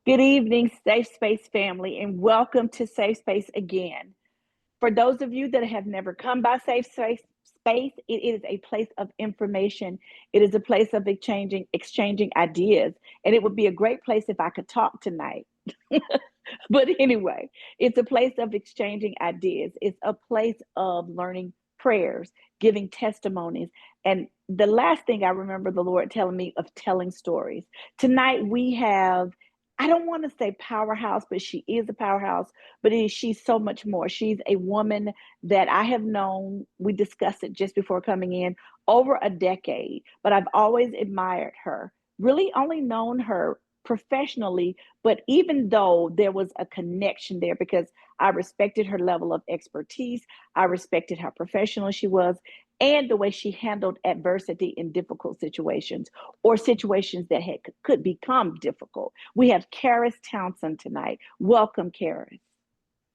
Good evening, Safe Space family, and welcome to Safe Space again. For those of you that have never come by Space, it is a place of information. It is a place of exchanging ideas, and it would be a great place if I could talk tonight. But anyway, it's a place of exchanging ideas. It's a place of learning prayers, giving testimonies. And the last thing I remember the Lord telling me of telling stories. Tonight we have, I don't want to say powerhouse, but she is a powerhouse, but she's so much more. She's a woman that I have known, we discussed it just before coming in, over a decade, but I've always admired her, really only known her professionally, but even though there was a connection there because I respected her level of expertise, I respected how professional she was, and the way she handled adversity in difficult situations or situations that could become difficult. We have Karis Townsend tonight. Welcome, Karis.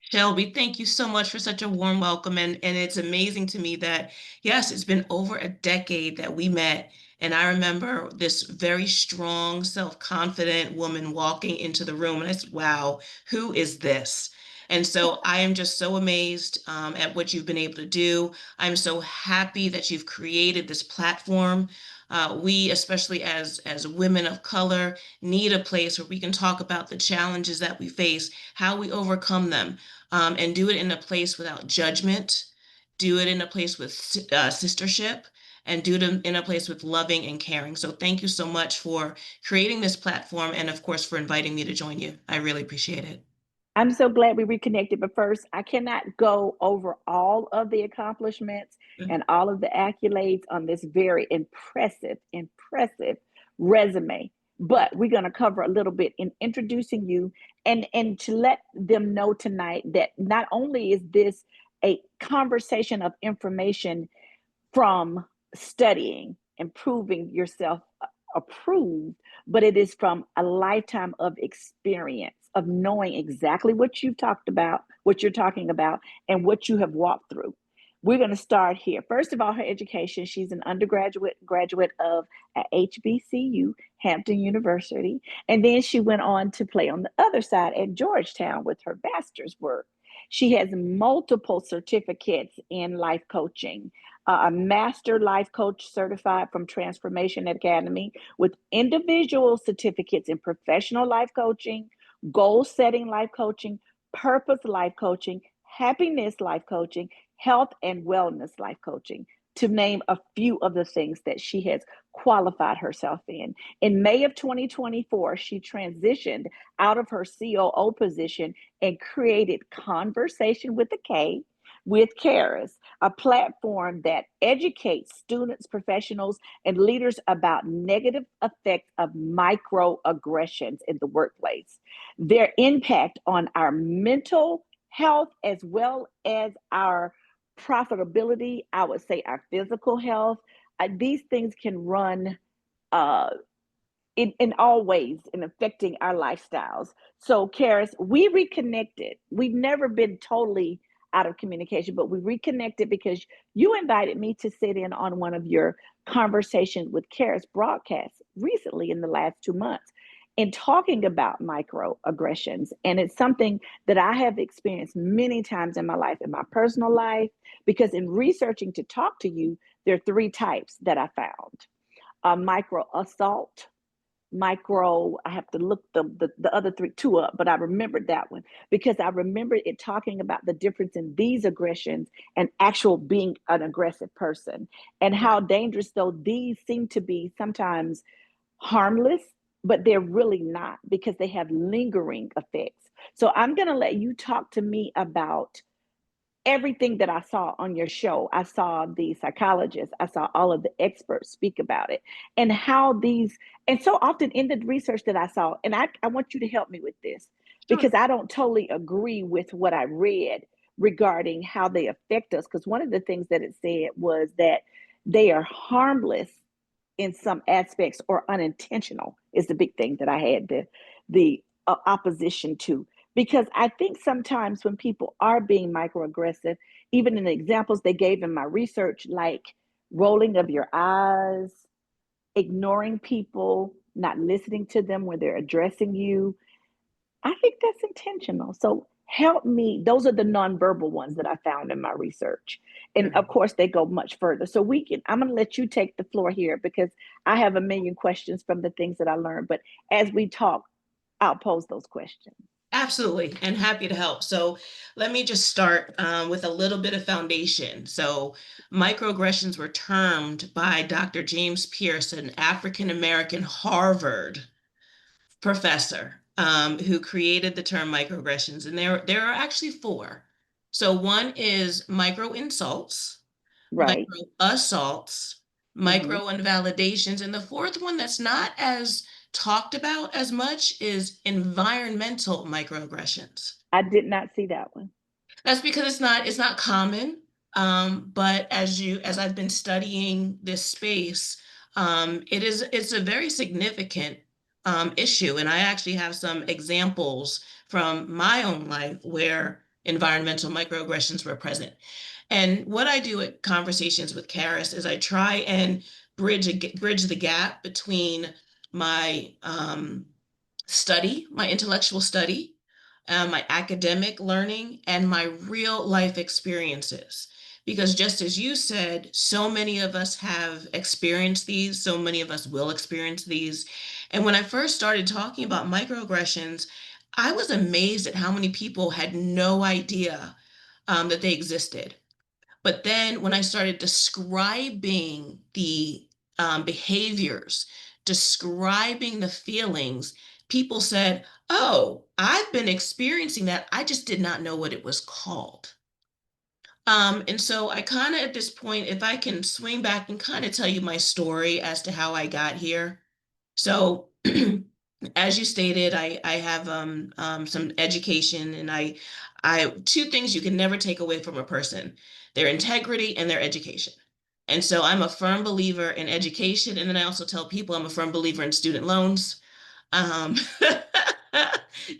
Shelby, thank you so much for such a warm welcome. And it's amazing to me that, yes, it's been over a decade that we met. And I remember this very strong, self-confident woman walking into the room. And I said, wow, who is this? And so I am just so amazed at what you've been able to do. I'm so happy that you've created this platform. We, especially as women of color, need a place where we can talk about the challenges that we face, how we overcome them, and do it in a place without judgment, do it in a place with sistership, and do it in a place with loving and caring. So thank you so much for creating this platform and, of course, for inviting me to join you. I really appreciate it. I'm so glad we reconnected. But first, I cannot go over all of the accomplishments Mm. and all of the accolades on this very impressive resume. But we're going to cover a little bit in introducing you and to let them know tonight that not only is this a conversation of information from studying and proving yourself approved, but it is from a lifetime of experience of knowing exactly what you've talked about, what you're talking about, and what you have walked through. We're going to start here. First of all, her education. She's an graduate of at HBCU, Hampton University. And then she went on to play on the other side at Georgetown with her master's work. She has multiple certificates in life coaching, a master life coach certified from Transformation Academy with individual certificates in professional life coaching, goal setting life coaching, purpose life coaching, happiness life coaching, health and wellness life coaching, to name a few of the things that she has qualified herself in. In May of 2024, she transitioned out of her COO position and created Conversation with a K with Karis, a platform that educates students, professionals, and leaders about negative effects of microaggressions in the workplace, their impact on our mental health as well as our profitability, I would say our physical health. These things can run uh, in all ways in affecting our lifestyles. So, Karis, we reconnected. We've never been totally out of communication, but we reconnected because you invited me to sit in on one of your Conversations with Karis broadcasts recently in the last 2 months in talking about microaggressions. And it's something that I have experienced many times in my life, in my personal life, because in researching to talk to you, there are three types that I found: micro assault, I have to look the other two up, but I remembered that one because I remember it talking about the difference in these aggressions and actual being an aggressive person, and how dangerous though these seem to be sometimes harmless, but they're really not because they have lingering effects. So I'm going to let you talk to me about everything that I saw on your show. I saw the psychologists, I saw all of the experts speak about it, and how these, and so often in the research that I saw, and I want you to help me with this Sure. because I don't totally agree with what I read regarding how they affect us. Because one of the things that it said was that they are harmless in some aspects or unintentional is the big thing that I had the opposition to, because I think sometimes when people are being microaggressive, even in the examples they gave in my research, like rolling of your eyes, ignoring people, not listening to them when they're addressing you, I think that's intentional. So help me. Those are the nonverbal ones that I found in my research. And of Mhm. course, they go much further. So I'm going to let you take the floor here because I have a million questions from the things that I learned. But as we talk, I'll pose those questions. Absolutely, and happy to help. So let me just start with a little bit of foundation. So microaggressions were termed by Dr. James Pierce, an African American Harvard professor who created the term microaggressions, and there are actually four. So one is micro insults, Right. micro assaults, Hmm. micro invalidations, and the fourth one that's not as talked about as much is environmental microaggressions. I did not see that one. That's because it's not common. But as I've been studying this space, it's a very significant issue. And I actually have some examples from my own life where environmental microaggressions were present. And what I do at Conversations with Karis is I try and bridge the gap between my study, my intellectual study, my academic learning, and my real life experiences. Because just as you said, so many of us have experienced these, so many of us will experience these. And when I first started talking about microaggressions, I was amazed at how many people had no idea that they existed. But then when I started describing the behaviors, describing the feelings, people said, "Oh, I've been experiencing that. I just did not know what it was called." And so I kind of at this point, if I can swing back and kind of tell you my story as to how I got here. So, as you stated, I have some education, and I two things you can never take away from a person: their integrity and their education. And so I'm a firm believer in education, and then I also tell people I'm a firm believer in student loans, um,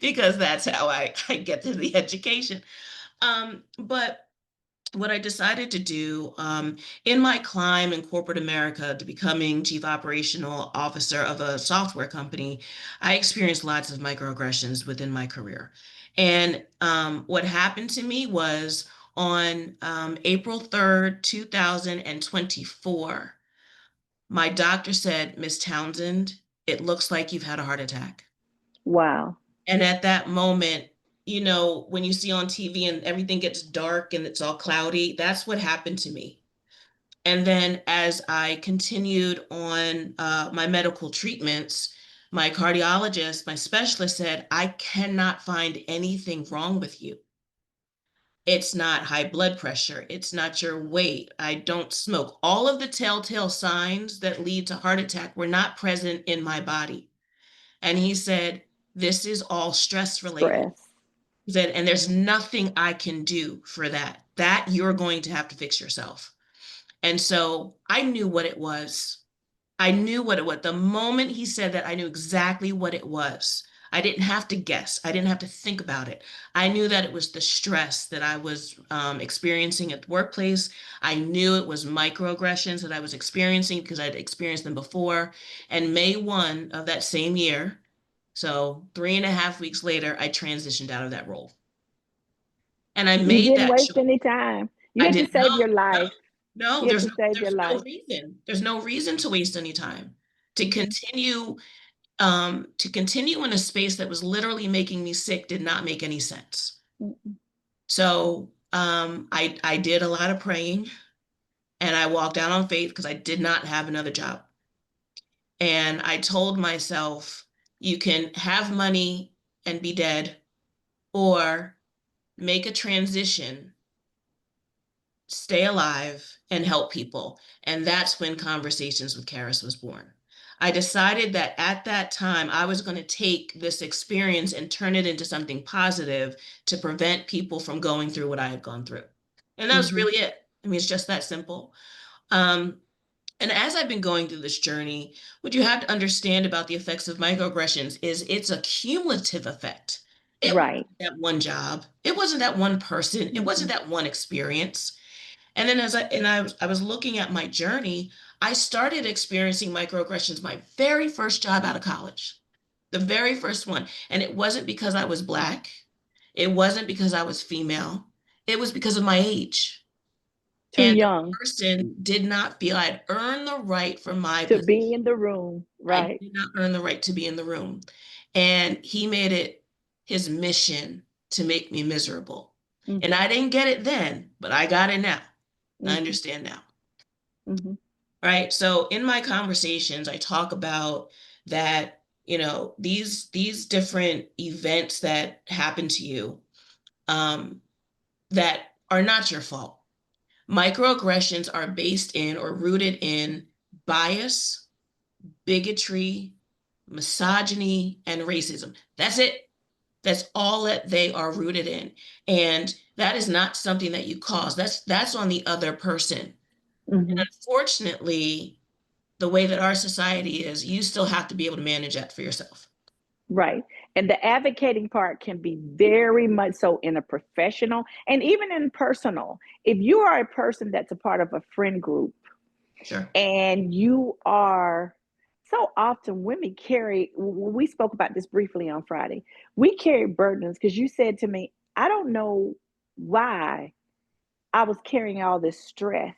because that's how I get to the education. But what I decided to do in my climb in corporate America to becoming chief operational officer of a software company, I experienced lots of microaggressions within my career. And what happened to me was on April 3rd, 2024, my doctor said, "Miss Townsend, it looks like you've had a heart attack." Wow. And at that moment, when you see on TV and everything gets dark and it's all cloudy, that's what happened to me. And then as I continued on my medical treatments, my cardiologist, my specialist said, "I cannot find anything wrong with you. It's not high blood pressure. It's not your weight. I don't smoke." All of the telltale signs that lead to heart attack were not present in my body. And he said, "This is all stress related." Stress. He said, "And there's nothing I can do for that. That you're going to have to fix yourself." And so I knew what it was. I knew what it was. The moment he said that, I knew exactly what it was. I didn't have to guess. I didn't have to think about it. I knew that it was the stress that I was experiencing at the workplace. I knew it was microaggressions that I was experiencing because I'd experienced them before. And May 1 of that same year, so 3.5 weeks later, I transitioned out of that role. And I You made didn't that waste choice. any time. You I had to did save your not. No, life. no, You had there's to no, save your there's no life. reason. There's no reason to waste any time. To Hmm. continue, to continue in a space that was literally making me sick did not make any sense. Hmm. So I did a lot of praying, and I walked out on faith because I did not have another job. And I told myself, you can have money and be dead, or make a transition, stay alive, and help people. And that's when Conversations with Karis was born. I decided that at that time, I was going to take this experience and turn it into something positive to prevent people from going through what I had gone through. And that was Hmm. really it. I mean, it's just that simple. Um, and as I've been going through this journey, what you have to understand about the effects of microaggressions is it's a cumulative effect. It Right. wasn't that one job. It wasn't that one person. It wasn't Hmm. that one experience. And then I was looking at my journey, I started experiencing microaggressions my very first job out of college. The very first one. And it wasn't because I was Black. It wasn't because I was female. It was because of my age. Too And the young person did not feel I'd earned the right for my to position. be in the room, I right? did not earn the right to be in the room. And he made it his mission to make me miserable. And Mm-hmm. I didn't get it then, but I got it now. I Mm-hmm. understand now. Mm-hmm. Right? So in my conversations, I talk about that, these different events that happen to you, um, that are not your fault. Microaggressions are based in or rooted in bias, bigotry, misogyny, and racism. That's it. That's all that they are rooted in. And that is not something that you cause. That's on the other person. And Mm-hmm. unfortunately, the way that our society is, you still have to be able to manage that for yourself. Right. And the advocating part can be very much so in a professional and even in personal. If you are a person that's a part of a friend group Sure. and you are, so often women carry, we spoke about this briefly on Friday, we carry burdens because you said to me, I don't know why I was carrying all this stress.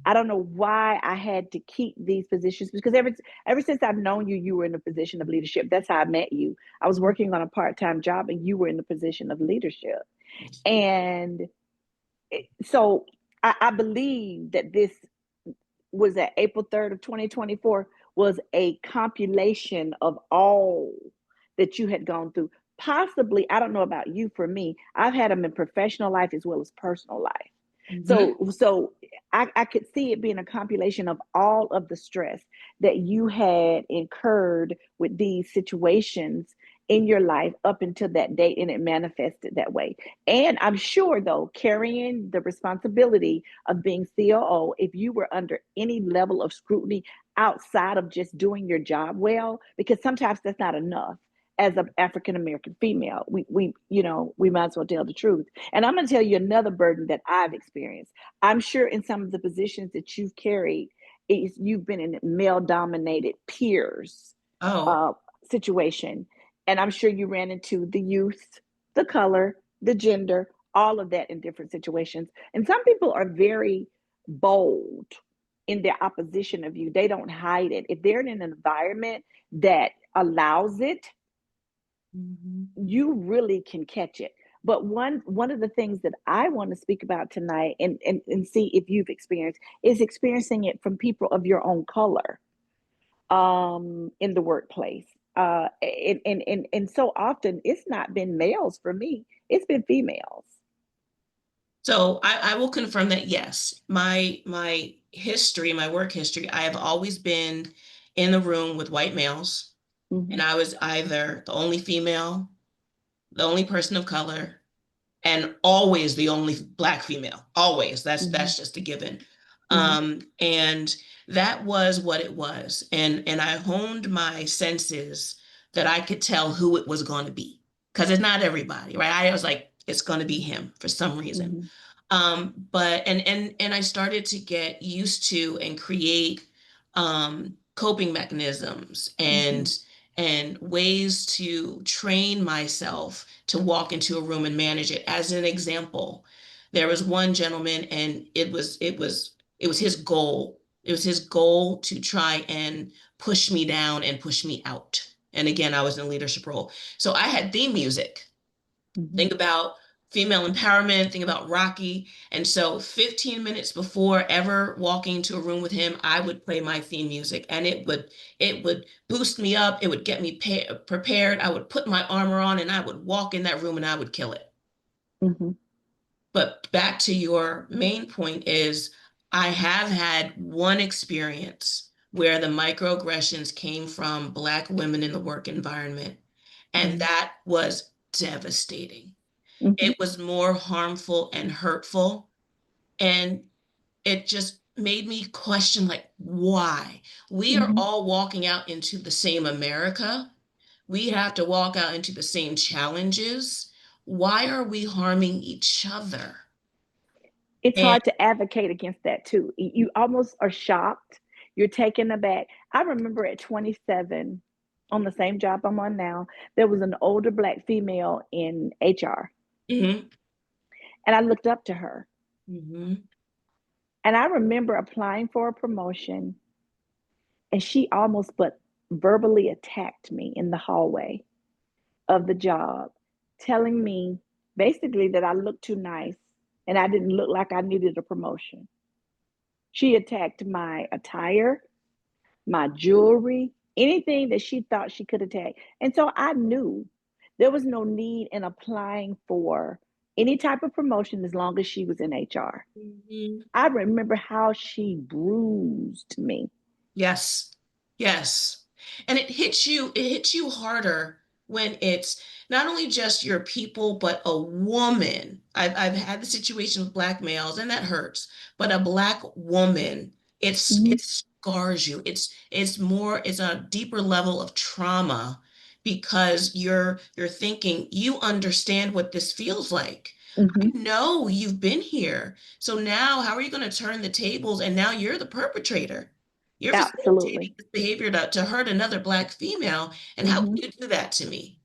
I don't know why I had to keep these positions because ever since I've known you, you were in a position of leadership. That's how I met you. I was working on a part-time job and you were in the position of leadership. And so I believe that this was that April 3rd of 2024 was a compilation of all that you had gone through. Possibly, I don't know about you, for me, I've had them in professional life as well as personal life. Mm-hmm. So I could see it being a compilation of all of the stress that you had incurred with these situations in your life up until that date, and it manifested that way. And I'm sure, though, carrying the responsibility of being COO, if you were under any level of scrutiny outside of just doing your job well, because sometimes that's not enough. As an African American female, we might as well tell the truth. And I'm going to tell you another burden that I've experienced. I'm sure in some of the positions that you've carried, you've been in male dominated peers Oh, uh, situation. And I'm sure you ran into the youth, the color, the gender, all of that in different situations. And some people are very bold in their opposition of you. They don't hide it. If they're in an environment that allows it, mm-hmm. you really can catch it. But one of the things that I want to speak about tonight and see if you've experienced is experiencing it from people of your own color in the workplace. And so often it's not been males for me, it's been females. So I will confirm that yes, my history, my work history, I have always been in the room with white males, Mm-hmm. and I was either the only female, the only person of color, and always the only Black female. Always. Mm-hmm. That's just a given. Mm-hmm. And that was what it was. And I honed my senses that I could tell who it was going to be. Because it's not everybody, right? I was like, it's going to be him for some reason. Mm-hmm. But and I started to get used to and create coping mechanisms Mm-hmm. and ways to train myself to walk into a room and manage it. As an example, there was one gentleman, and it was his goal. It was his goal to try and push me down and push me out. And again, I was in a leadership role. So I had theme music. Mm-hmm. Think about female empowerment, think about Rocky. And so 15 minutes before ever walking into a room with him, I would play my theme music, and it would boost me up. It would get me prepared. I would put my armor on and I would walk in that room and I would kill it. Mm-hmm. But back to your main point is I have had one experience where the microaggressions came from Black women in the work environment, and Mm-hmm. that was devastating. Mm-hmm. It was more harmful and hurtful. And it just made me question, like, why? We are Mm-hmm. all walking out into the same America. We have to walk out into the same challenges. Why are we harming each other? It's And hard to advocate against that too. You almost are shocked. You're taken aback. I remember at 27. on the same job I'm on now, there was an older Black female in HR. Mm-hmm. And I looked up to her. Mm-hmm. And I remember applying for a promotion, and she almost but verbally attacked me in the hallway of the job, telling me basically that I looked too nice and I didn't look like I needed a promotion. She attacked my attire, my jewelry, anything that she thought she could attack. And so I knew there was no need in applying for any type of promotion as long as she was in HR. Mm-hmm. I remember how she bruised me. Yes. Yes. And it hits you harder when it's not only just your people, but a woman. I've had the situation with Black males, and that hurts. But a Black woman, Mm-hmm, it scars you. It's a deeper level of trauma because you're thinking you understand what this feels like. I mm-hmm, know you've been here. So now how are you going to turn the tables and now you're the perpetrator? You're facilitating absolutely. this behavior to hurt another Black female. And how Mm-hmm. can you do that to me?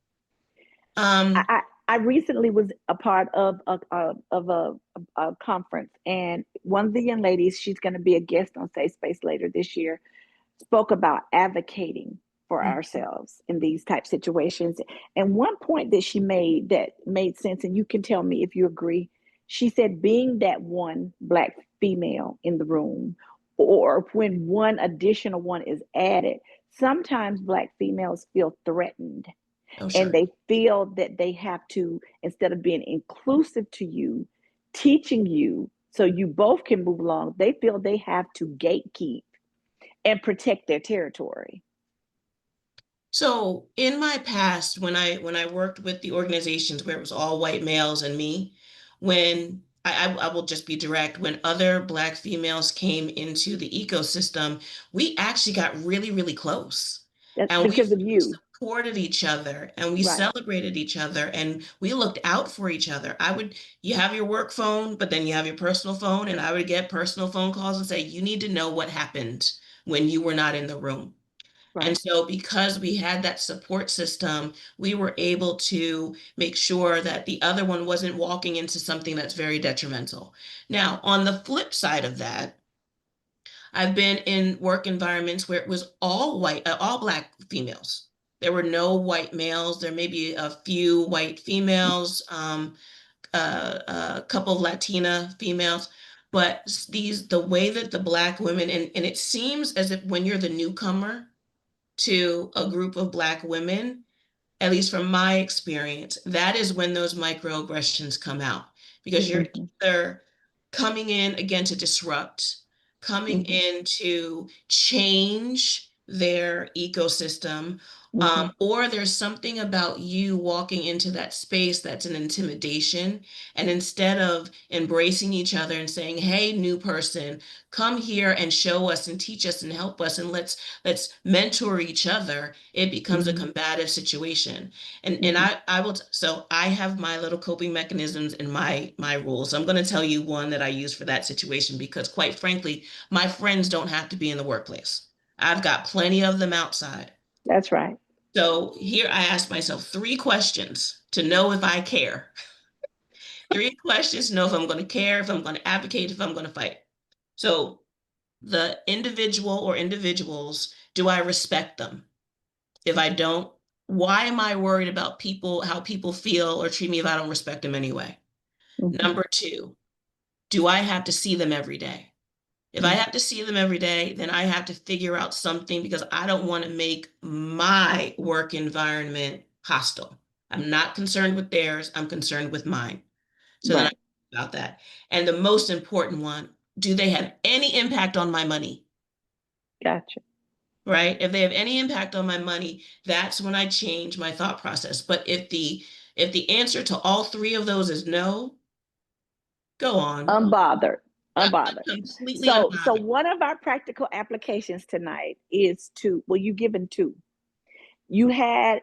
I, Um, I I recently was a part of a conference, and one of the young ladies, she's going to be a guest on Safe Space later this year, spoke about advocating for mhm. ourselves in these type situations. And one point that she made that made sense, and you can tell me if you agree. She said, being that one Black female in the room, or when one additional one is added, sometimes Black females feel threatened Oh, and sure. they feel that they have to, instead of being inclusive to you, teaching you so you both can move along, they feel they have to gatekeep and protect their territory. So in my past, when I worked with the organizations where it was all white males and me, when I will just be direct, when other Black females came into the ecosystem, we actually got really, really close. That's And we because of you. supported each other and we Right, celebrated each other and we looked out for each other. You have your work phone, but then you have your personal phone, and I would get personal phone calls and say, you need to know what happened when you were not in the room. And right. so, because we had that support system, we were able to make sure that the other one wasn't walking into something that's very detrimental. Now, on the flip side of that, I've been in work environments where it was all white, all Black females. There were no white males. There may be a few white females, a couple of Latina females, but the way that the Black women, and it seems as if when you're the newcomer to a group of Black women, at least from my experience, that is when those microaggressions come out because you're Mm-hmm, either coming in again to disrupt, coming mm-hmm, in to change their ecosystem, mm-hmm, or there's something about you walking into that space that's an intimidation. And instead of embracing each other and saying, hey, new person, come here and show us and teach us and help us and let's mentor each other, it becomes a mm-hmm, combative situation. And mm-hmm. so I have my little coping mechanisms and my rules. I'm going to tell you one that I use for that situation because quite frankly, my friends don't have to be in the workplace. I've got plenty of them outside. That's right. So here I ask myself three questions to know if I care. Three questions to know if I'm going to care, if I'm going to advocate, if I'm going to fight. So the individual or individuals, do I respect them? If I don't, why am I worried about people, how people feel or treat me if I don't respect them anyway? Mm-hmm, Number two, do I have to see them every day? If I mm-hmm, have to see them every day, then I have to figure out something because I don't want to make my work environment hostile. I'm not concerned with theirs, I'm concerned with mine. So then I right. think about that. And the most important one, do they have any impact on my money? Gotcha. Right? If they have any impact on my money, that's when I change my thought process. But if the answer to all three of those is no, go on. Unbothered. I'm Unbothered. completely So unbothered. one of our practical applications tonight is to, well, you given two. You had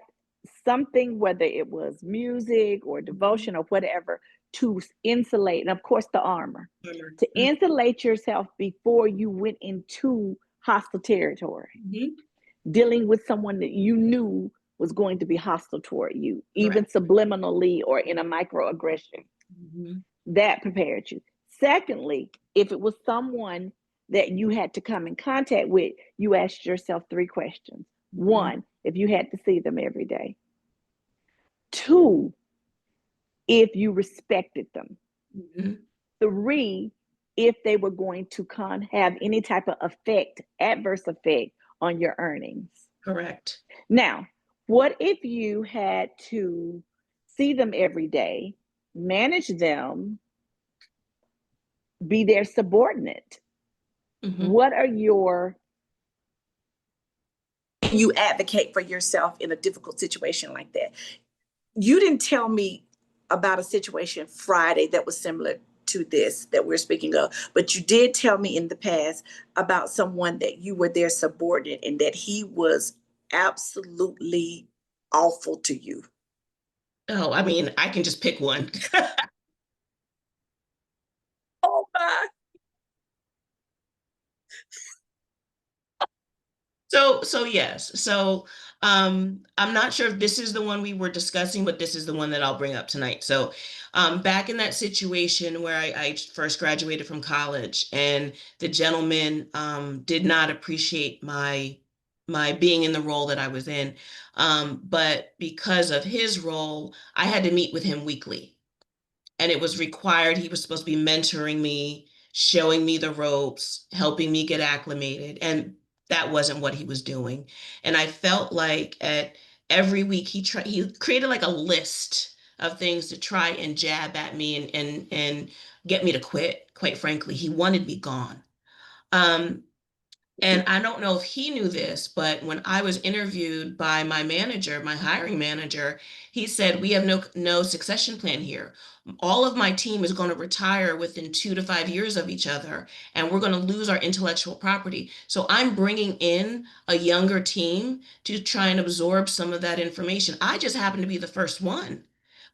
something, whether it was music or Mhm. devotion or whatever, to insulate, and of course, the armor, Armor. to insulate yourself before you went into hostile territory. Mhm. dealing with someone that you knew was going to be hostile toward you, even Correct. subliminally or in a microaggression. Mm-hmm. That prepared you. Secondly, if it was someone that you had to come in contact with, you asked yourself 3 questions. Mm-hmm. One, if you had to see them every day. Two, if you respected them. Mm-hmm. Three, if they were going to have any type of effect, adverse effect on your earnings. Correct. Now, what if you had to see them every day, manage them, be their subordinate? Mm-hmm. What are your, you advocate for yourself in a difficult situation like that? You didn't tell me about a situation Friday that was similar to this that we're speaking of, but you did tell me in the past about someone that you were their subordinate and that he was absolutely awful to you. Oh, I mean, I can just pick one. Oh my. So yes. I'm not sure if this is the one we were discussing, but this is the one that I'll bring up tonight. So back in that situation where I first graduated from college and the gentleman did not appreciate my being in the role that I was in. But because of his role, I had to meet with him weekly. And it was required. He was supposed to be mentoring me, showing me the ropes, helping me get acclimated. And that wasn't what he was doing. And I felt like at every week he created like a list of things to try and jab at me and get me to quit. Quite frankly, he wanted me gone. Um, and I don't know if he knew this, but when I was interviewed by my manager, my hiring manager, he said, "We have no succession plan here. All of my team is going to retire within 2 to 5 years of each other, and we're going to lose our intellectual property. So I'm bringing in a younger team to try and absorb some of that information. I just happen to be the first one,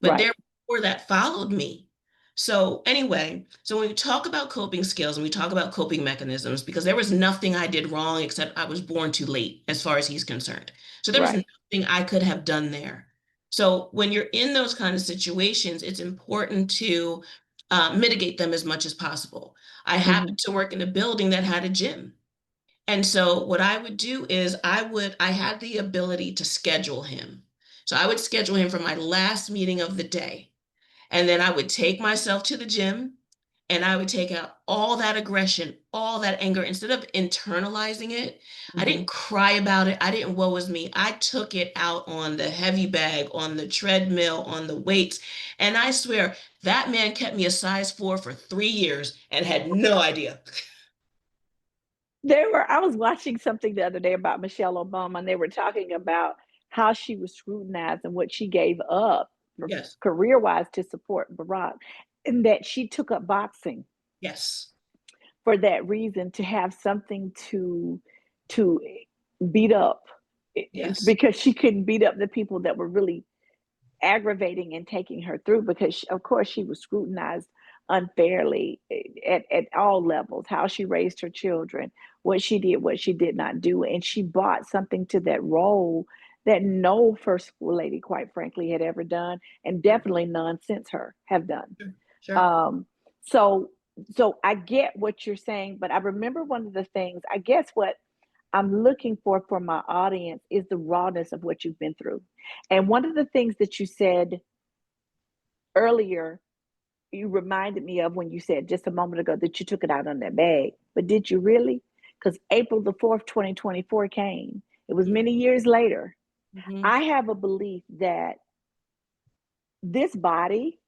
but there Right. were more that followed me." So anyway, so when we talk about coping skills and we talk about coping mechanisms, because there was nothing I did wrong except I was born too late as far as he's concerned. So there was Right. nothing I could have done there. So when you're in those kind of situations, it's important to mitigate them as much as possible. I Mm-hmm. happened to work in a building that had a gym. And so what I would do is I had the ability to schedule him. So I would schedule him for my last meeting of the day. And then I would take myself to the gym and I would take out all that aggression, all that anger. Instead of internalizing it, I Mm-hmm. didn't cry about it. I didn't woe is me. I took it out on the heavy bag, on the treadmill, on the weights. And I swear that man kept me a size 4 for 3 years and had no idea. I was watching something the other day about Michelle Obama, and they were talking about how she was scrutinized and what she gave up Yes, career wise to support Barack, and that she took up boxing yes, for that reason, to have something to beat up, yes, because she couldn't beat up the people that were really aggravating and taking her through, because of course she was scrutinized unfairly at all levels, how she raised her children, what she did, what she did not do, and she brought something to that role that no first lady, quite frankly, had ever done, and sure, definitely none since her have done. sure, sure. um so so I get what you're saying, but I remember one of the things, I guess what I'm looking for my audience is the rawness of what you've been through. And one of the things that you said earlier, you reminded me of when you said just a moment ago that you took it out on that bag. But did you really? Because April the 4th, 2024 came. It was many years later. Mhm. I have a belief that this body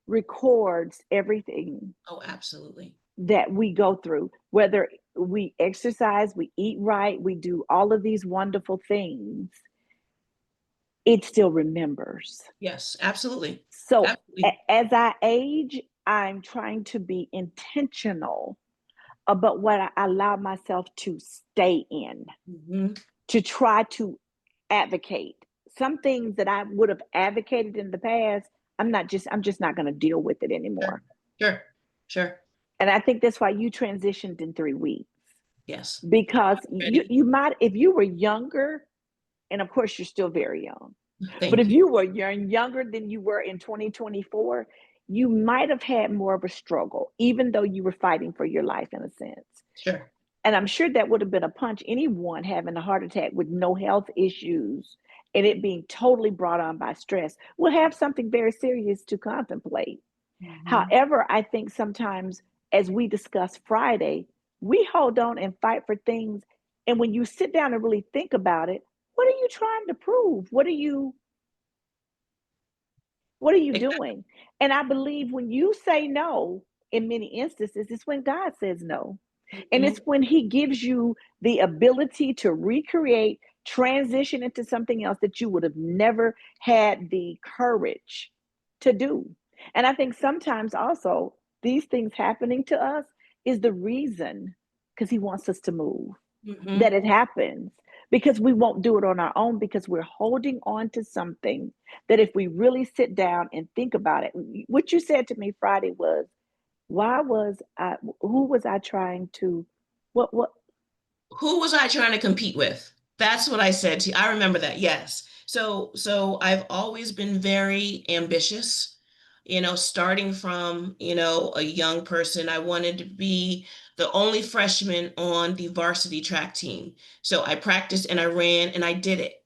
records everything Oh, absolutely. that we go through, whether we exercise, we eat right, we do all of these wonderful things, it still remembers. Yes, absolutely. So Absolutely. as I age, I'm trying to be intentional about what I allow myself to stay in, Mhm. to try to advocate. Some things that I would have advocated in the past, I'm just not going to deal with it Sure, anymore. sure, sure. And I think that's why you transitioned in 3 weeks. Yes. because Ready. you might, if you were younger, and of course you're still very young, but Thank if you. you were younger than you were in 2024, you might have had more of a struggle, even though you were fighting for your life in a sense. Sure. And I'm sure that would have been a punch. Anyone having a heart attack with no health issues and it being totally brought on by stress will have something very serious to contemplate. Mhm. However, I think sometimes, as we discussed Friday, we hold on and fight for things. And when you sit down and really think about it, what are you trying to prove? What are you Exactly. doing? And I believe when you say no, in many instances, it's when God says no. And it's Mhm. when He gives you the ability to recreate, transition into something else that you would have never had the courage to do. And I think sometimes also these things happening to us is the reason because He wants us to move, that Mhm. it happens, because we won't do it on our own because we're holding on to something that if we really sit down and think about it, what you said to me Friday was, why was I, who was I trying to, what, Who was I trying to compete with? That's what I said to you. I remember that. Yes. So I've always been very ambitious, starting from, a young person. I wanted to be the only freshman on the varsity track team. So I practiced and I ran and I did it.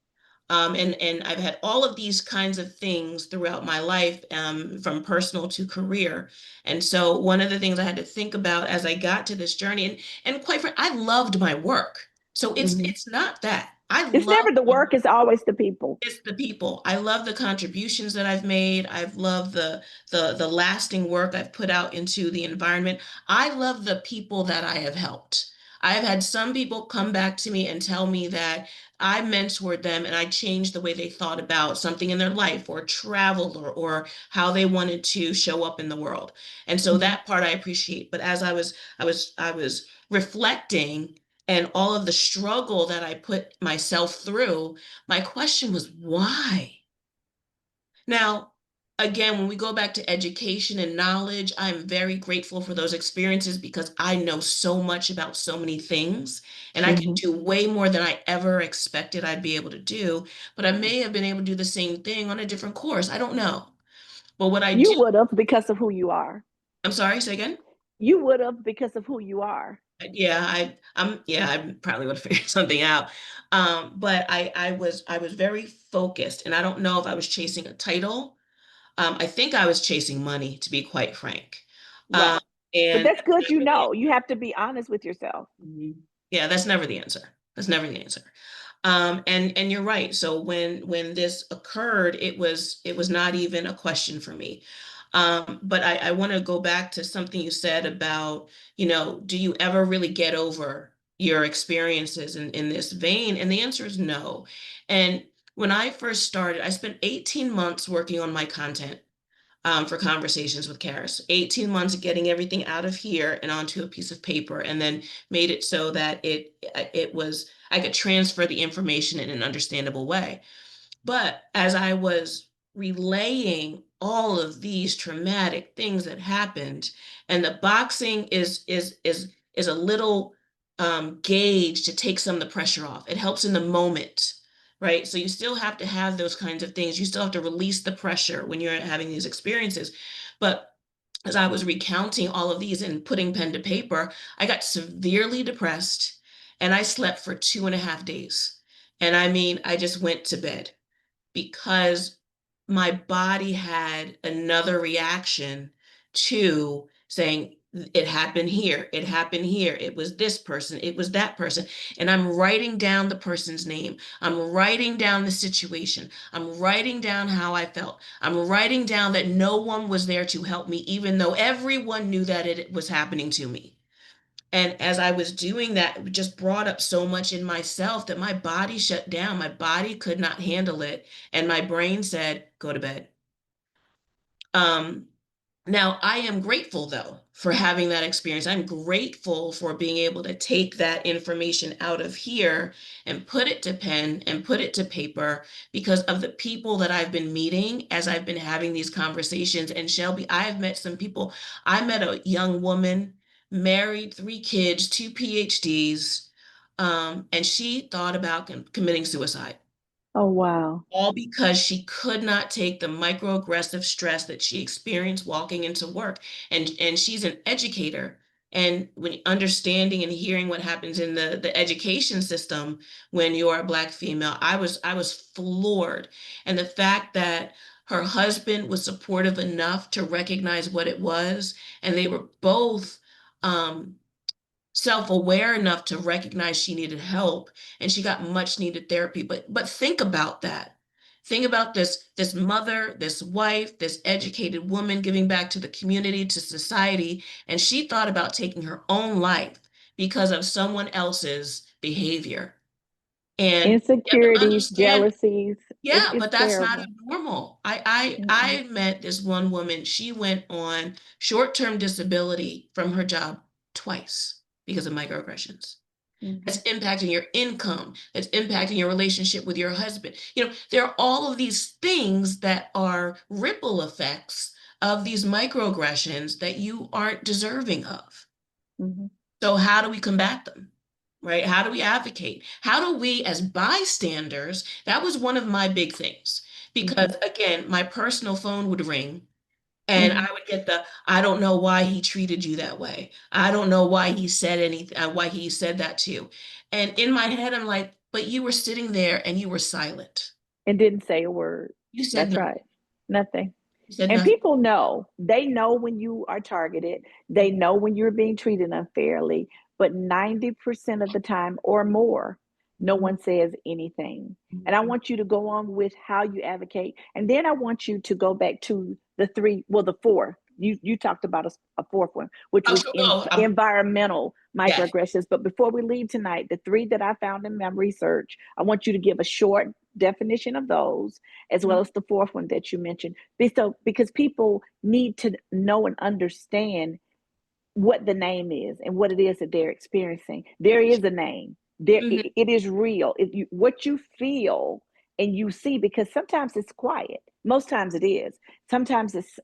And I've had all of these kinds of things throughout my life, from personal to career. And so one of the things I had to think about as I got to this journey, and quite frankly, I loved my work. So it's mhm. it's not that. I It's love never the my work, it's always the people. it's the people. I love the contributions that I've made. I've loved the lasting work I've put out into the environment. I love the people that I have helped. I've had some people come back to me and tell me that I mentored them and I changed the way they thought about something in their life or travel or how they wanted to show up in the world. And so Mhm. that part I appreciate. But as I was reflecting and all of the struggle that I put myself through, my question was, why? Now, again, when we go back to education and knowledge, I'm very grateful for those experiences because I know so much about so many things and I can Mhm. do way more than I ever expected I'd be able to do. But I may have been able to do the same thing on a different course. I don't know. But what I You do, would have because of who you are. I'm sorry, say again? You would have because of who you are. Yeah, I probably would have figured something out. But I was very focused, and I don't know if I was chasing a title. I think I was chasing money, to be quite frank. Um, Right. But and that's good, you know. You have to be honest with yourself. Mhm. Yeah, that's never the answer. That's never the answer. And you're right. So when this occurred, it was not even a question for me. But I want to go back to something you said about, do you ever really get over your experiences in this vein? And the answer is no. And when I first started, I spent 18 months working on my content, for Conversations with Karis. 18 months getting everything out of here and onto a piece of paper, and then made it so that I could transfer the information in an understandable way. But as I was relaying all of these traumatic things that happened, and the boxing is a little gauge to take some of the pressure off. It helps in the moment, right? So you still have to have those kinds of things. You still have to release the pressure when you're having these experiences. But as I was recounting all of these and putting pen to paper, I got severely depressed and I slept for 2.5 days. And I mean, I just went to bed because my body had another reaction to saying, it happened here, it happened here, it was this person, it was that person. And I'm writing down the person's name. I'm writing down the situation. I'm writing down how I felt. I'm writing down that no one was there to help me, even though everyone knew that it was happening to me. And as I was doing that, it just brought up so much in myself that my body shut down. My body could not handle it. And my brain said, go to bed. Um, Now, I am grateful though for having that experience. I'm grateful for being able to take that information out of here and put it to pen and put it to paper because of the people that I've been meeting as I've been having these conversations. And Shelby, I have met some people. I met a young woman. married, 3 kids, 2 PhDs, and she thought about committing suicide, Oh, wow. all because she could not take the microaggressive stress that she experienced walking into work. And she's an educator. And when understanding and hearing what happens in the education system when you're a Black female, I was floored. And the fact that her husband was supportive enough to recognize what it was, and they were both um, self-aware enough to recognize she needed help, and she got much needed therapy. But think about that. Think about this mother, this wife, this educated woman giving back to the community, to society, and she thought about taking her own life because of someone else's behavior. And you have to Insecurities, understand, jealousies. yeah, It's but that's not terrible. normal. I Mm-mm, I met this one woman. She went on short-term disability from her job twice because of microaggressions. That's mhm, impacting your income. That's impacting your relationship with your husband. There are all of these things that are ripple effects of these microaggressions that you aren't deserving of. mhm, So how do we combat them? Right? How do we advocate? How do we, as bystanders, that was one of my big things. mhm, Because again, my personal phone would ring and mhm. I would get I don't know why he treated you that way. I don't know why he said anything, why he said that to you. And in my head, I'm like, but you were sitting there and you were silent. And didn't say a word. You said That's nothing. right. Nothing. You said And nothing. people know, they know when you are targeted, they know when you're being treated unfairly, but 90% of the time or more, no Mhm. one says anything. And I Mhm. want you to go on with how you advocate. And then I want you to go back to the three, well, the four. You talked about a fourth one, which Oh, was sure. Oh, environmental yes. microaggressions. But before we leave tonight, the three that I found in my research, I want you to give a short definition of those, as well Mhm. as the fourth one that you mentioned. So, because people need to know and understand what the name is and what it is that they're experiencing. There is a name. There, Mhm. it is real. What you feel and you see, because sometimes it's quiet. Most times it is. Sometimes it's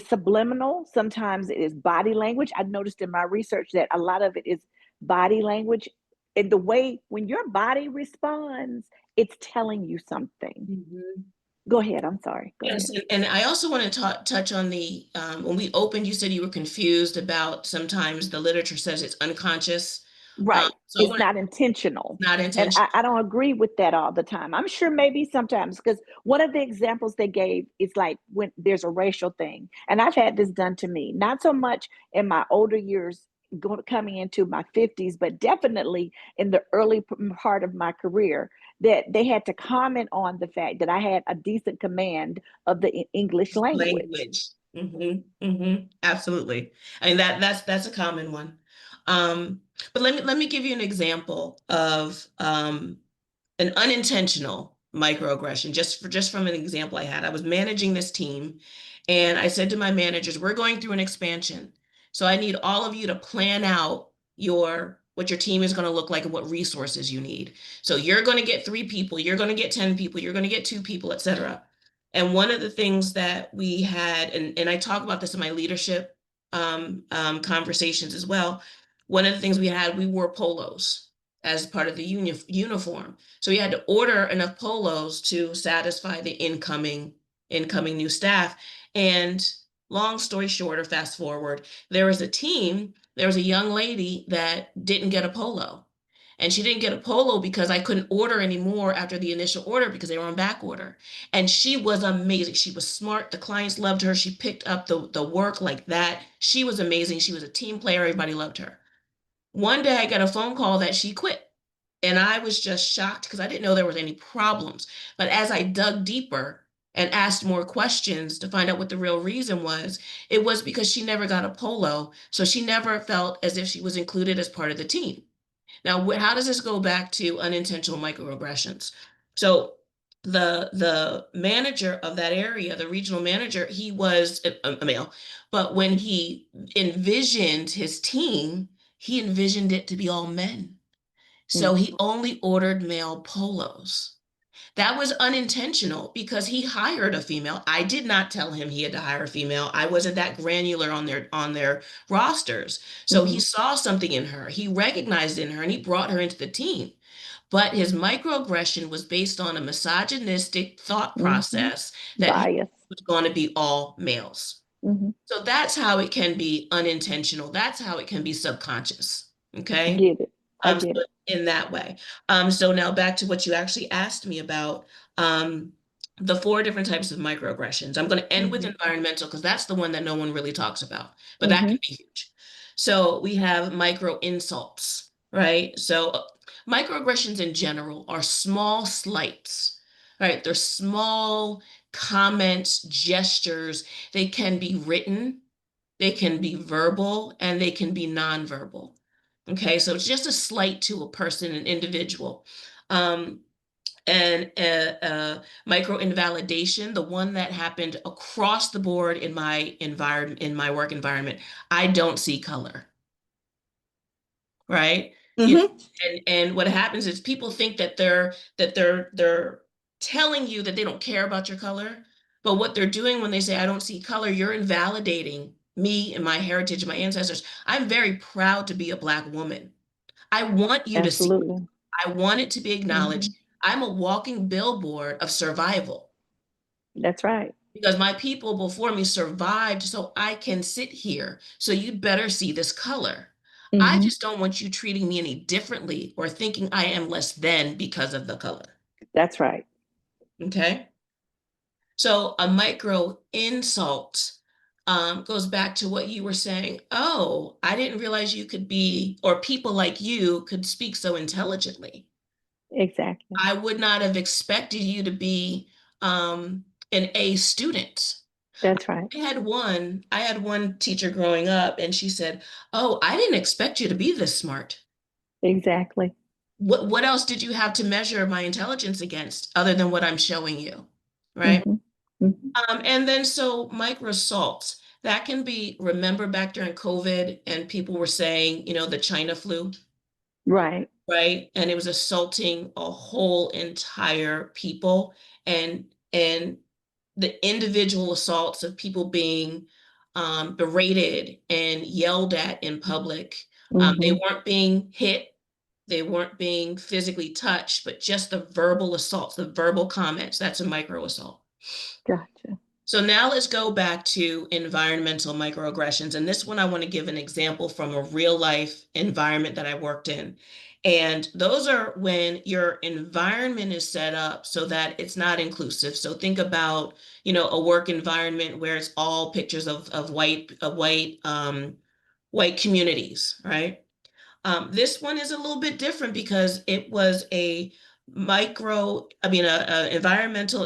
subliminal. Sometimes it is body language. I've noticed in my research that a lot of it is body language. And the way when your body responds, it's telling you something. Mhm. Go ahead. I'm sorry. Go Yes, ahead. and I also want to touch on when we opened, you said you were confused about sometimes the literature says it's unconscious. Right. So I It's want to, not intentional. not And intentional. I don't agree with that all the time. I'm sure maybe sometimes, because one of the examples they gave is like when there's a racial thing. And I've had this done to me, not so much in my older years, coming into my 50s, but definitely in the early part of my career, that they had to comment on the fact that I had a decent command of the English language. Language. Absolutely. I mean that's a common one. But let me give you an example of an unintentional microaggression, just from an example I had. I was managing this team, and I said to my managers, "We're going through an expansion, so I need all of you to plan out your what your team is going to look like and what resources you need. So you're going to get 3 people, you're going to get 10 people, you're going to get 2 people, etc." And one of the things that we had, and I talk about this in my leadership conversations as well. One of the things we had, we wore polos as part of the uniform. So we had to order enough polos to satisfy the incoming new staff. And long story short, or fast forward, there was a young lady that didn't get a polo. And she didn't get a polo because I couldn't order anymore after the initial order because they were on back order. And she was amazing. She was smart. The clients loved her. She picked up the work like that. She was amazing. She was a team player. Everybody loved her. One day I got a phone call that she quit. And I was just shocked because I didn't know there was any problems. But as I dug deeper and asked more questions to find out what the real reason was, it was because she never got a polo. So she never felt as if she was included as part of the team. Now, how does this go back to unintentional microaggressions? So the manager of that area, the regional manager, he was a male, but when he envisioned his team, he envisioned it to be all men. So Mm, he only ordered male polos. That was unintentional because he hired a female. I did not tell him he had to hire a female. I wasn't that granular on their rosters. So he Mm-hmm. saw something in her. He recognized in her and he brought her into the team. But his microaggression was based on a misogynistic thought Mm-hmm. process that he Bias. was going to be all males. Mm-hmm. So that's how it can be unintentional. That's how it can be subconscious. Okay. Get it. I So get it. in that way. So now back to what you actually asked me about, um, the four different types of microaggressions. I'm going to end with Mm-hmm. environmental because that's the one that no one really talks about, but that Mm-hmm. can be huge. So we have micro insults, right? So microaggressions in general are small slights, right? They're small comments, gestures. They can be written, they can be verbal, and they can be nonverbal. Okay, so it's just a slight to a person, an individual. Um, and micro invalidation, the one that happened across the board in my environment, in my work environment, I don't see color, right? You know, Mm-hmm. and what happens is people think that they're telling you that they don't care about your color, but what they're doing when they say I don't see color, you're invalidating me and my heritage, my ancestors. I'm very proud to be a Black woman. I want you to see it. Absolutely. I want it to be Mm-hmm. acknowledged. I'm a walking billboard of survival That's right. because my people before me survived so I can sit here. So you'd better see this color. I Mm-hmm. just don't want you treating me any differently or thinking I am less than because of the color. That's right. Okay. So a micro insult goes back to what you were saying. Oh, I didn't realize you could be, or people like you could speak so intelligently. Exactly. I would not have expected you to be an A student. That's right. I had one teacher growing up, and she said, "Oh, I didn't expect you to be this smart. Exactly. What else did you have to measure my intelligence against other than what I'm showing you?" Right? Mm-hmm. Mm-hmm. And then so micro assaults, that can be, remember back during COVID and people were saying, the China flu, Right. right? And it was assaulting a whole entire people, and the individual assaults of people being berated and yelled at in public. They Mm-hmm. weren't being hit, they weren't being physically touched, but just the verbal assaults, the verbal comments, that's a micro assault. Gotcha. So now let's go back to environmental microaggressions. And this one, I want to give an example from a real life environment that I worked in. And those are when your environment is set up so that it's not inclusive. So think about, a work environment where it's all pictures of white communities, right? This one is a little bit different because it was a environmental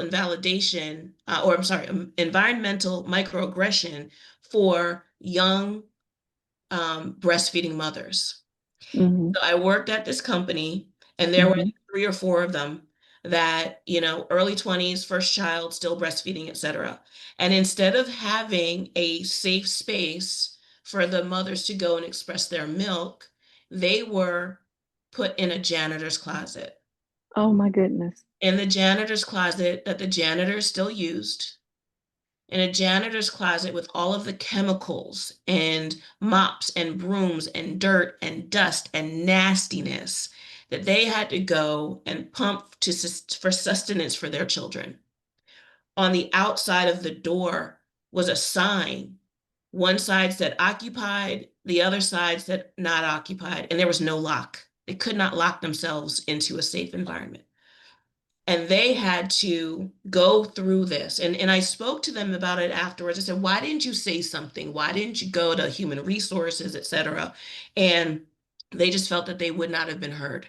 invalidation, or I'm sorry, environmental microaggression for young breastfeeding mothers. Mm-hmm. So I worked at this company, and there were Mm-hmm. three or four of them that, early 20s, first child, still breastfeeding, etc. And instead of having a safe space for the mothers to go and express their milk, they were put in a janitor's closet. Oh my goodness. In the janitor's closet that the janitors still used, in a janitor's closet with all of the chemicals and mops and brooms and dirt and dust and nastiness that they had to go and pump for sustenance for their children. On the outside of the door was a sign. One side said occupied, the other side said not occupied, and there was no lock. They could not lock themselves into a safe environment, and they had to go through this. And I spoke to them about it afterwards. I said, why didn't you say something? Why didn't you go to human resources, et cetera? And they just felt that they would not have been heard.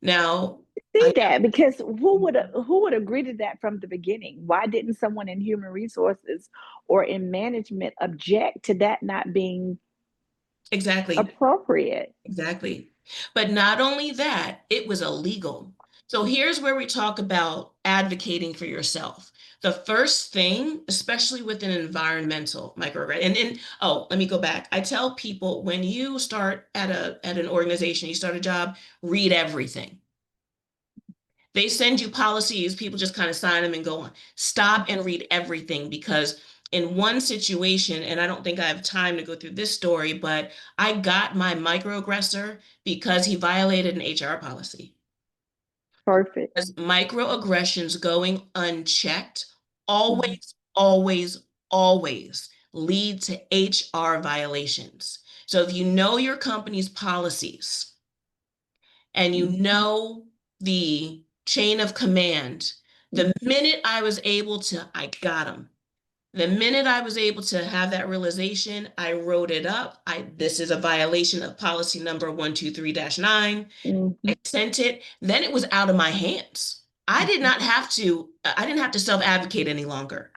Now, See I that because who would agree to that from the beginning? Why didn't someone in human resources or in management object to that not being exactly. appropriate? Exactly. But not only that, it was illegal. So here's where we talk about advocating for yourself. The first thing, especially with an environmental microaggression, and oh, let me go back. I tell people when you start at an organization, you start a job, read everything. They send you policies, people just kind of sign them and go on. Stop and read everything, because in one situation, and I don't think I have time to go through this story, but I got my microaggressor because he violated an HR policy. Perfect. As microaggressions going unchecked Mhm. always, always, always lead to HR violations. So if you know your company's policies and you Mhm. know the chain of command, the Mhm. minute I was able to, I got them. The minute I was able to have that realization, I wrote it up. This is a violation of policy number 123-9. Mhm. I sent it. Then it was out of my hands. Mhm. I didn't have to self-advocate any longer.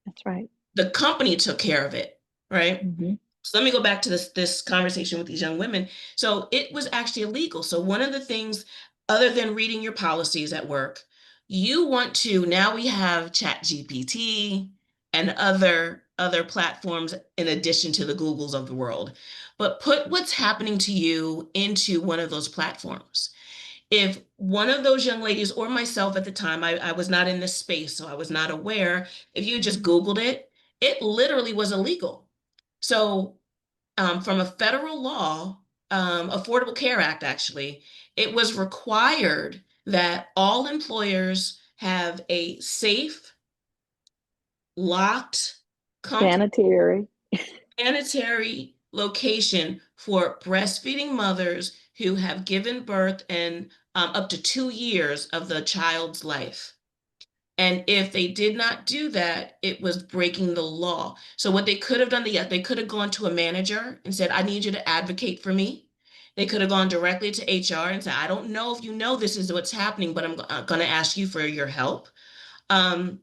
That's right. The company took care of it, right? Mhm. So let me go back to this conversation with these young women. So it was actually illegal. So one of the things, other than reading your policies at work, you want to, now we have Chat GPT and other platforms in addition to the Googles of the world. But put what's happening to you into one of those platforms. If one of those young ladies, or myself at the time, I was not in this space, so I was not aware, if you just Googled it, it literally was illegal. So from a federal law, Affordable Care Act, actually, it was required that all employers have a safe, locked, comfortable, Sanitary. sanitary location for breastfeeding mothers who have given birth and up to 2 years of the child's life. And if they did not do that, it was breaking the law. So what they could have done, they could have gone to a manager and said, I need you to advocate for me. They could have gone directly to HR and said, I don't know if you know this is what's happening, but I'm going to ask you for your help. Um,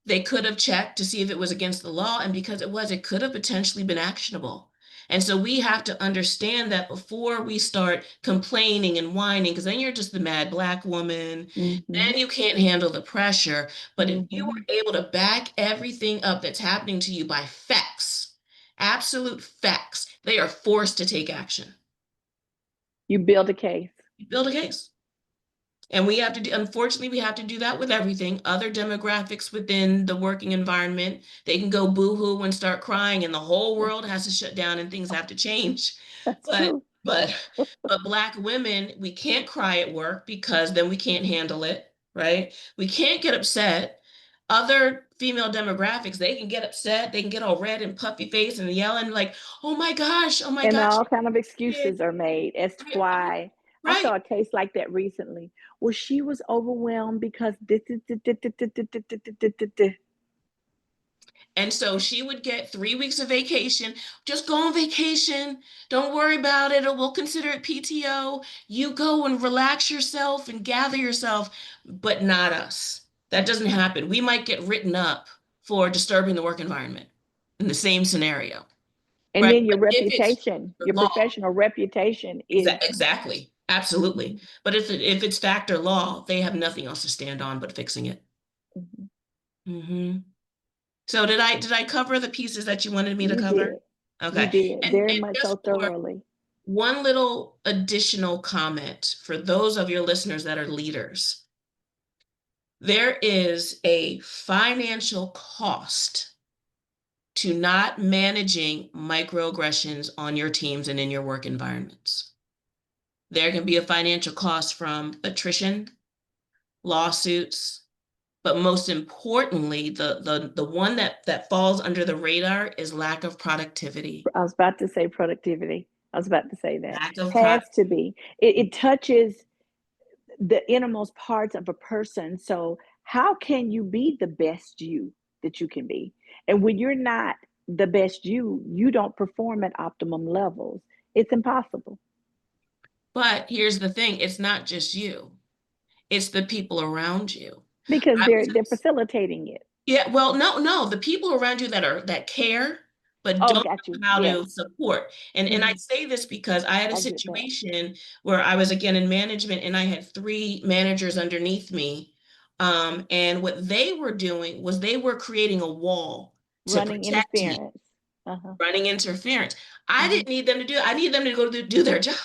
they could have checked to see if it was against the law, and because it was, it could have potentially been actionable. And so we have to understand that before we start complaining and whining, because then you're just the mad Black woman, Mhm. then you can't handle the pressure. But if you Mhm. were able to back everything up that's happening to you by facts, absolute facts, they are forced to take action. You build a case. You build a case. And we have to do, unfortunately, we have to do that with everything. Other demographics within the working environment, they can go boo-hoo and start crying, and the whole world has to shut down and things have to change. That's But true. but but Black women, we can't cry at work because then we can't handle it, right? We can't get upset. Other female demographics, they can get upset, they can get all red and puffy face and yelling like, oh my And gosh, all kind of you excuses are made as to did." why. I Right. saw a case like that recently. Well, she was overwhelmed because this. And so she would get 3 weeks of vacation. Just go on vacation. Don't worry about it, or we'll consider it PTO. You go and relax yourself and gather yourself, but not us. That doesn't happen. We might get written up for disturbing the work environment in the same scenario, And right? then your But if it's reputation, the your law, professional reputation is. exactly, absolutely. Mhm. But if it's factor law, they have nothing else to stand on but fixing it. Mhm. Hmm. So did I cover the pieces that you wanted me to You cover? did. You Okay. did very And much just so for thoroughly. one little additional comment for those of your listeners that are leaders, there is a financial cost to not managing microaggressions on your teams and in your work environments. There can be a financial cost from attrition, lawsuits, but most importantly, the one that falls under the radar is lack of productivity. I was about to say productivity. I was about to say that. Lack of Has product. to be. It touches the innermost parts of a person. So, how can you be the best you that you can be? And when you're not the best you don't perform at optimum levels. It's impossible But here's the thing, it's not just you, it's the people around you. because I was they're facilitating it. Yeah, well, no, the people around you that care but Oh, don't got you. know how Yes. to support. And I Hmm. say this because I had a I get that. situation where I was again in management and I had three managers underneath me. And what they were doing was they were creating a wall to Running protect me. interference. running interference. I Mhm. didn't need them to do it. I needed them to go do their job,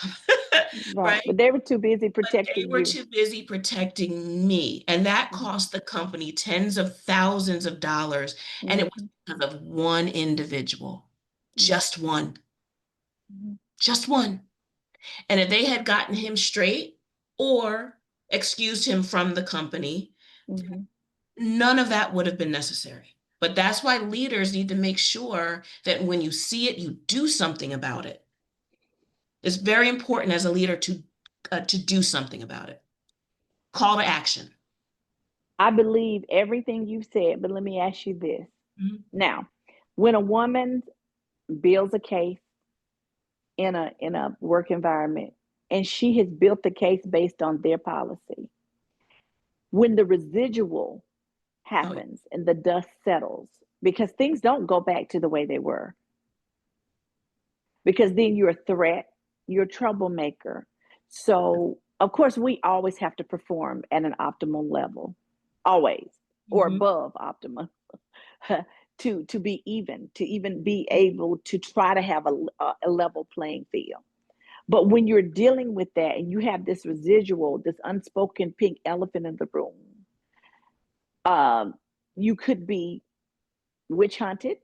Right. right? But they were too busy But they protecting were you. too busy protecting me. And that Mhm. cost the company tens of thousands of dollars. And it was Mhm. because of one individual, just one, Mhm. just one. And if they had gotten him straight or excused him from the company, Mhm. none of that would have been necessary. But that's why leaders need to make sure that when you see it, you do something about it. It's very important as a leader to do something about it. Call to action. I believe everything you said, but let me ask you this. Mhm. Now, when a woman builds a case in a work environment and she has built the case based on their policy, when the residual Oh, yeah. happens and the dust settles, because things don't go back to the way they were, because then you're a threat, you're a troublemaker. So, of course, we always have to perform at an optimal level, always, or Mhm. above optimum, to be even, to even be able to try to have a level playing field. But when you're dealing with that and you have this residual, this unspoken pink elephant in the room, um, you could be witch hunted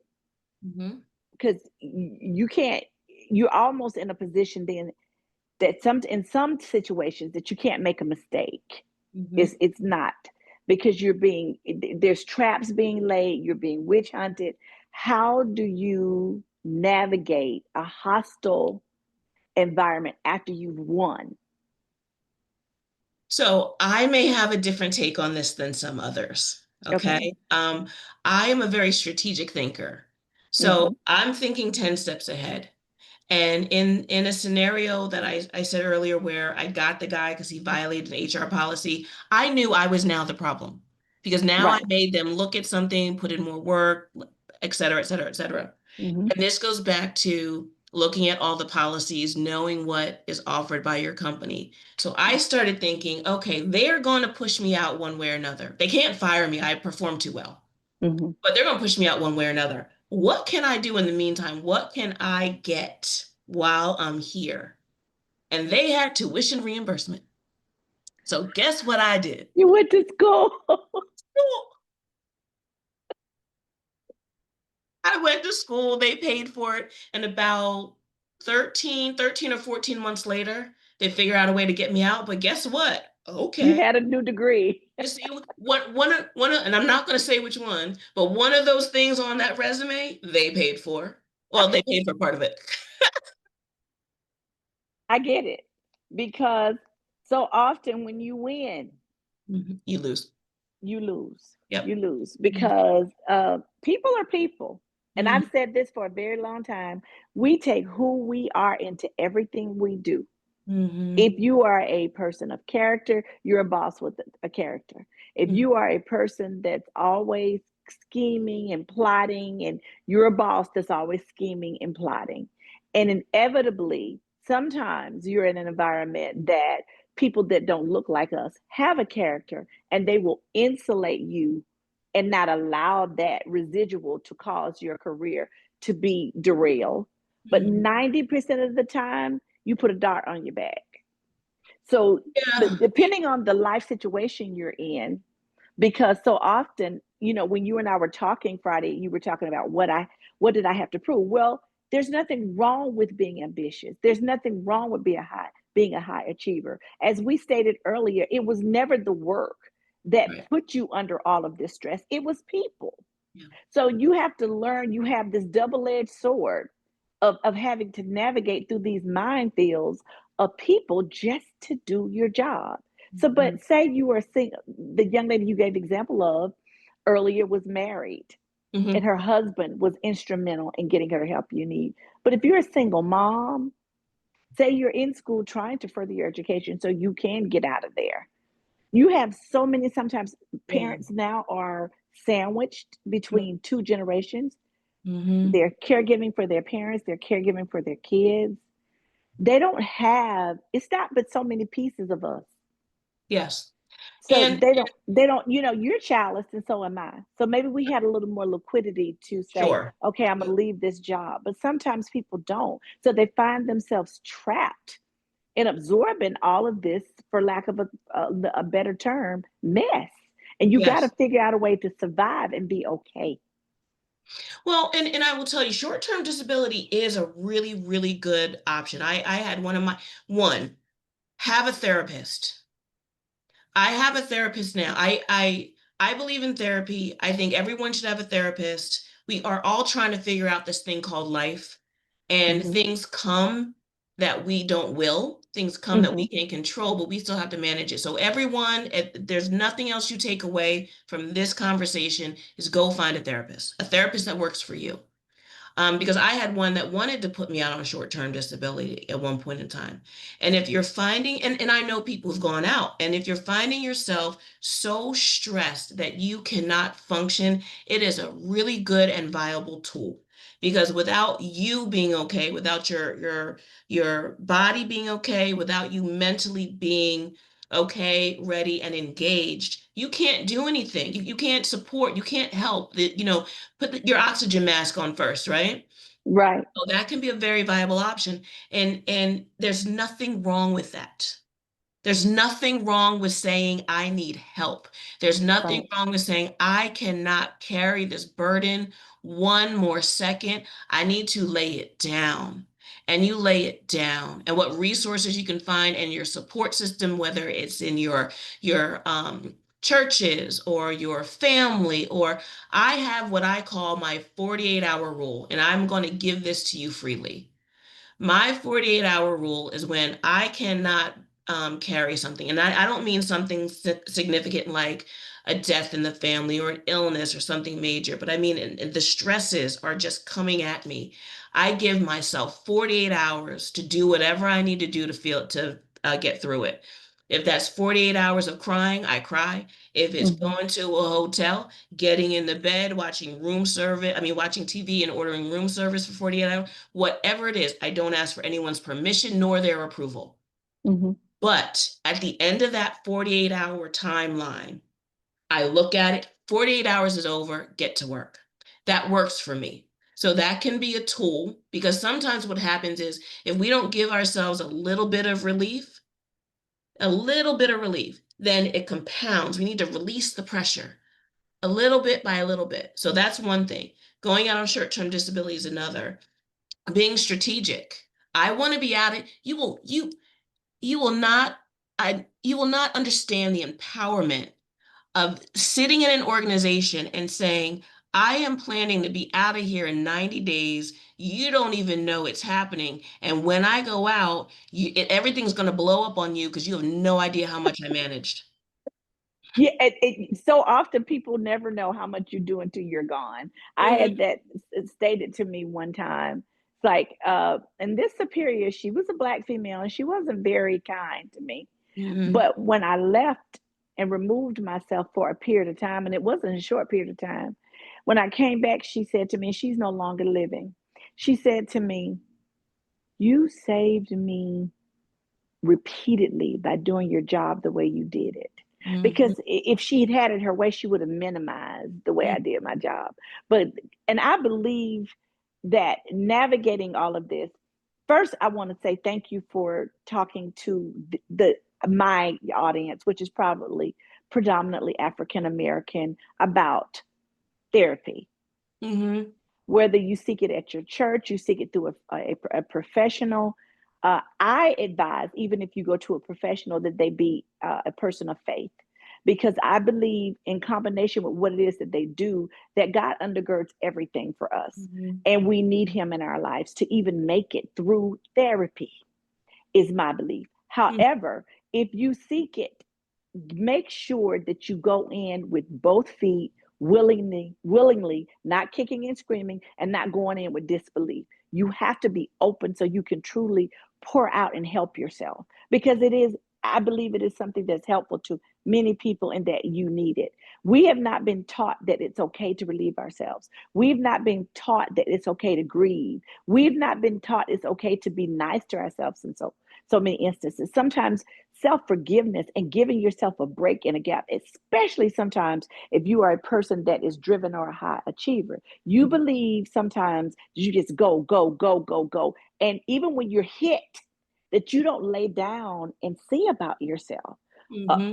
Mhm. because you can't. You're almost in a position then that some in some situations that you can't make a mistake. Mhm. It's not because you're being there's traps being laid. You're being witch hunted. How do you navigate a hostile environment after you've won? So I may have a different take on this than some others. Okay. Okay. I am a very strategic thinker. So Mm-hmm. I'm thinking 10 steps ahead. And in a scenario that I said earlier where I got the guy because he violated an HR policy, I knew I was now the problem because now I Right. made them look at something, put in more work, et cetera, et cetera, et cetera. Mm-hmm. And this goes back to looking at all the policies, knowing what is offered by your company. So I started thinking, okay, they're going to push me out one way or another. They can't fire me. I perform too well, Mm-hmm. but they're going to push me out one way or another. What can I do in the meantime? What can I get while I'm here? And they had tuition reimbursement. So guess what I did? You went to school. I went to school, they paid for it, and about 13 or 14 months later, they figure out a way to get me out. But guess what? You Okay. had a new degree. You see, and I'm not going to say which one, but one of those things on that resume, they paid for. Well, they paid for part of it. I get it because so often when you win, You lose. you lose. Yep. You lose Mhm. because people are people. And Mhm. I've said this for a very long time. We take who we are into everything we do. Mhm. If you are a person of character, you're a boss with a character. If Mhm. you are a person that's always scheming and plotting, and you're a boss that's always scheming and plotting. And inevitably, sometimes you're in an environment that people that don't look like us have a character and they will insulate you and not allow that residual to cause your career to be derailed. But Mhm. 90% of the time, you put a dart on your back. So, Yeah. depending on the life situation you're in, because so often, when you and I were talking Friday, you were talking about what did I have to prove? Well, there's nothing wrong with being ambitious. There's nothing wrong with being a high achiever. As we stated earlier, it was never the work that Right. put you under all of this stress. It was people. Yeah. So you have to learn, you have this double-edged sword of having to navigate through these minefields of people just to do your job. So, Mhm. but say you were single, the young lady you gave the example of earlier was married and Mhm. her husband was instrumental in getting her the help you need. But if you're a single mom, say you're in school trying to further your education so you can get out of there. You have so many, sometimes Yeah. parents now are sandwiched Mhm. between two generations. Mhm. They're caregiving for their parents, they're caregiving for their kids. They don't have, it's not but so many pieces of us. Yes. So And they don't, you're childless and so am I. So maybe we had a little more liquidity to say, sure. okay, I'm going to leave this job. But sometimes people don't. So they find themselves trapped in absorbing all of this, for lack of a better term, mess. And you got to Yes. figure out a way to survive and be okay. Well, and I will tell you, short-term disability is a really, really good option. I had one, have a therapist. I have a therapist now. I believe in therapy. I think everyone should have a therapist. We are all trying to figure out this thing called life, and Hmm. things come that we don't will. Things come that we Hmm. can't control, but we still have to manage it. So everyone, there's nothing else you take away from this conversation is go find a therapist that works for you. Because I had one that wanted to put me out on short-term disability at one point in time. And if you're finding, and I know people who've gone out, and if you're finding yourself so stressed that you cannot function, it is a really good and viable tool. Because without you being okay, without your body being okay, without you mentally being okay, ready, and engaged, you can't do anything. You can't support, you can't help. Put your oxygen mask on first, right? Right. So that can be a very viable option. And there's nothing wrong with that. There's nothing wrong with saying, I need help. There's nothing Right. wrong with saying, I cannot carry this burden one more second. I need to lay it down. And you lay it down. And what resources you can find in your support system, whether it's in your churches or your family, or I have what I call my 48-hour rule, and I'm going to give this to you freely. My 48-hour rule is when I cannot carry something. And I don't mean something significant like a death in the family or an illness or something major, but I mean the stresses are just coming at me. I give myself 48 hours to do whatever I need to do to get through it. If that's 48 hours of crying, I cry. If it's Hmm. going to a hotel, getting in the bed, watching TV and ordering room service for 48 hours, whatever it is, I don't ask for anyone's permission nor their approval. Hmm. But at the end of that 48-hour timeline, I look at it, 48 hours is over, get to work. That works for me. So that can be a tool, because sometimes what happens is if we don't give ourselves a little bit of relief, then it compounds. We need to release the pressure a little bit by a little bit. So that's one thing. Going out on short-term disability is another. Being strategic. I want to be at it. You will not you will not understand the empowerment of sitting in an organization and saying, I am planning to be out of here in 90 days. You don't even know it's happening. And when I go out, everything's going to blow up on you because you have no idea how much I managed. Yeah, so often people never know how much you do until you're gone. I Mhm, had that stated to me one time. It's like, and this superior, she was a black female and she wasn't very kind to me. mhm, But when I left and removed myself for a period of time, and it wasn't a short period of time, when I came back, she said to me, and she's no longer living, she said to me, you saved me repeatedly by doing your job the way you did it. Because mhm, if she had had it her way, she would have minimized the way I did my job. But, and I believe that navigating all of this, first, I want to say thank you for talking to my audience, which is probably predominantly African American, about therapy. mhm, Whether you seek it at your church, you seek it through a professional. I advise, even if you go to a professional, that they be a person of faith, because I believe, in combination with what it is that they do, that God undergirds everything for us. mhm, And we need Him in our lives to even make it through therapy, is my belief. mhm, However, if you seek it, make sure that you go in with both feet, willingly, not kicking and screaming, and not going in with disbelief. You have to be open so you can truly pour out and help yourself, because it is, I believe it is something that's helpful to many people and that you need it. We have not been taught that it's okay to relieve ourselves. We've not been taught that it's okay to grieve. We've not been taught it's okay to be nice to ourselves in so many instances. Sometimes self-forgiveness and giving yourself a break and a gap, especially sometimes if you are a person that is driven or a high achiever. You believe sometimes you just go, go, go, go, go. And even when you're hit, that you don't lay down and see about yourself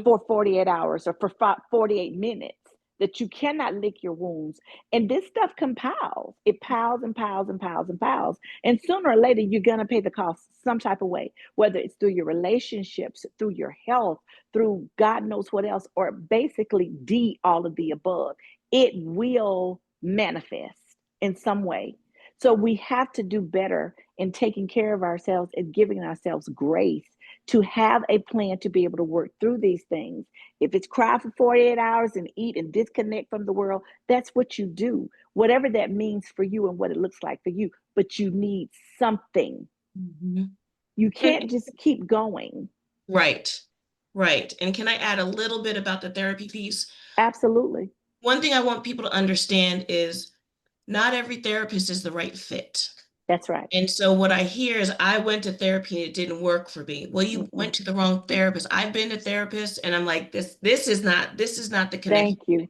for 48 hours or for 48 minutes, that you cannot lick your wounds. And this stuff compiles. It piles and piles and piles and piles. And sooner or later, you're going to pay the cost some type of way, whether it's through your relationships, through your health, through God knows what else, or basically all of the above. It will manifest in some way. So we have to do better in taking care of ourselves and giving ourselves grace to have a plan to be able to work through these things. If it's cry for 48 hours and eat and disconnect from the world, that's what you do, whatever that means for you and what it looks like for you. But you need something. You can't just keep going. Right. Right. And can I add a little bit about the therapy piece? Absolutely. One thing I want people to understand is not every therapist is the right fit. That's right. And so what I hear is I went to therapy and it didn't work for me. Well, you went to the wrong therapist. I've been to therapists and I'm like, this is not the connection. Thank you.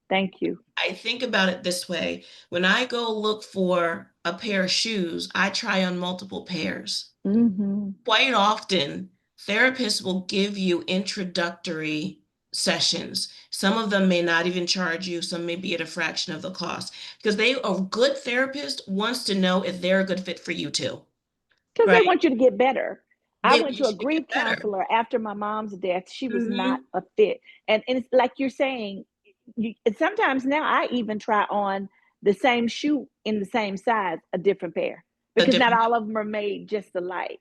Thank you. I think about it this way. When I go look for a pair of shoes, I try on multiple pairs. Quite often, therapists will give you introductory sessions. Some of them may not even charge you, some may be at a fraction of the cost, because a good therapist wants to know if they're a good fit for you too. Because they want you to get better. I They went to a want you to grief get better. counselor after my mom's death. She was not a fit. And it's like you're saying, sometimes now I even try on the same shoe in the same size, a different pair, because not all of them are made just alike.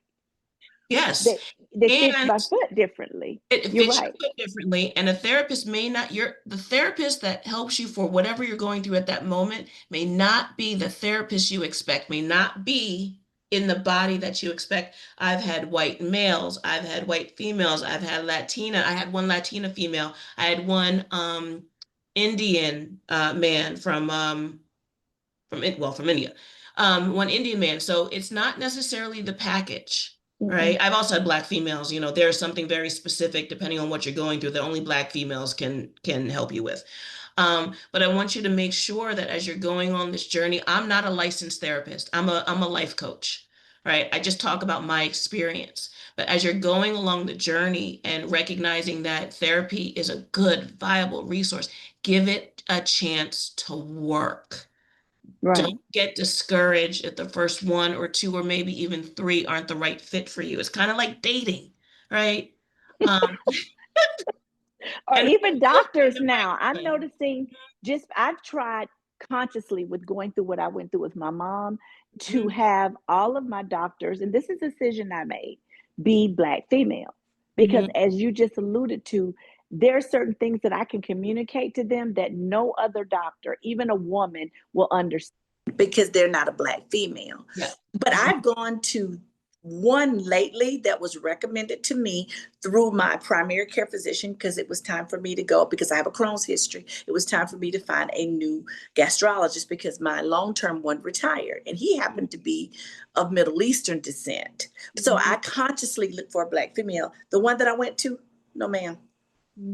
Yes. They fit my foot differently. It You're fits right. your foot differently. And a therapist may not, the therapist that helps you for whatever you're going through at that moment may not be the therapist you expect, may not be in the body that you expect. I've had white males, I've had white females, I've had Latina, I had one Latina female, I had one Indian man from India, one Indian man. So it's not necessarily the package, right? I've also had Black females. There's something very specific depending on what you're going through that only Black females can help you with. But I want you to make sure that as you're going on this journey, I'm not a licensed therapist. I'm a life coach, right? I just talk about my experience. But as you're going along the journey and recognizing that therapy is a good, viable resource, give it a chance to work. Right. Don't get discouraged if the first one or two or maybe even three aren't the right fit for you. It's kind of like dating, right? Or even doctors now. Right. I'm noticing I've tried consciously with going through what I went through with my mom to have all of my doctors, and this is a decision I made, be Black female. Because as you just alluded to, there are certain things that I can communicate to them that no other doctor, even a woman, will understand because they're not a Black female. Yeah. But I've gone to one lately that was recommended to me through my primary care physician because it was time for me to go, because I have a Crohn's history. It was time for me to find a new gastrologist because my long-term one retired, and he happened to be of Middle Eastern descent. So I consciously looked for a Black female. The one that I went to, no ma'am.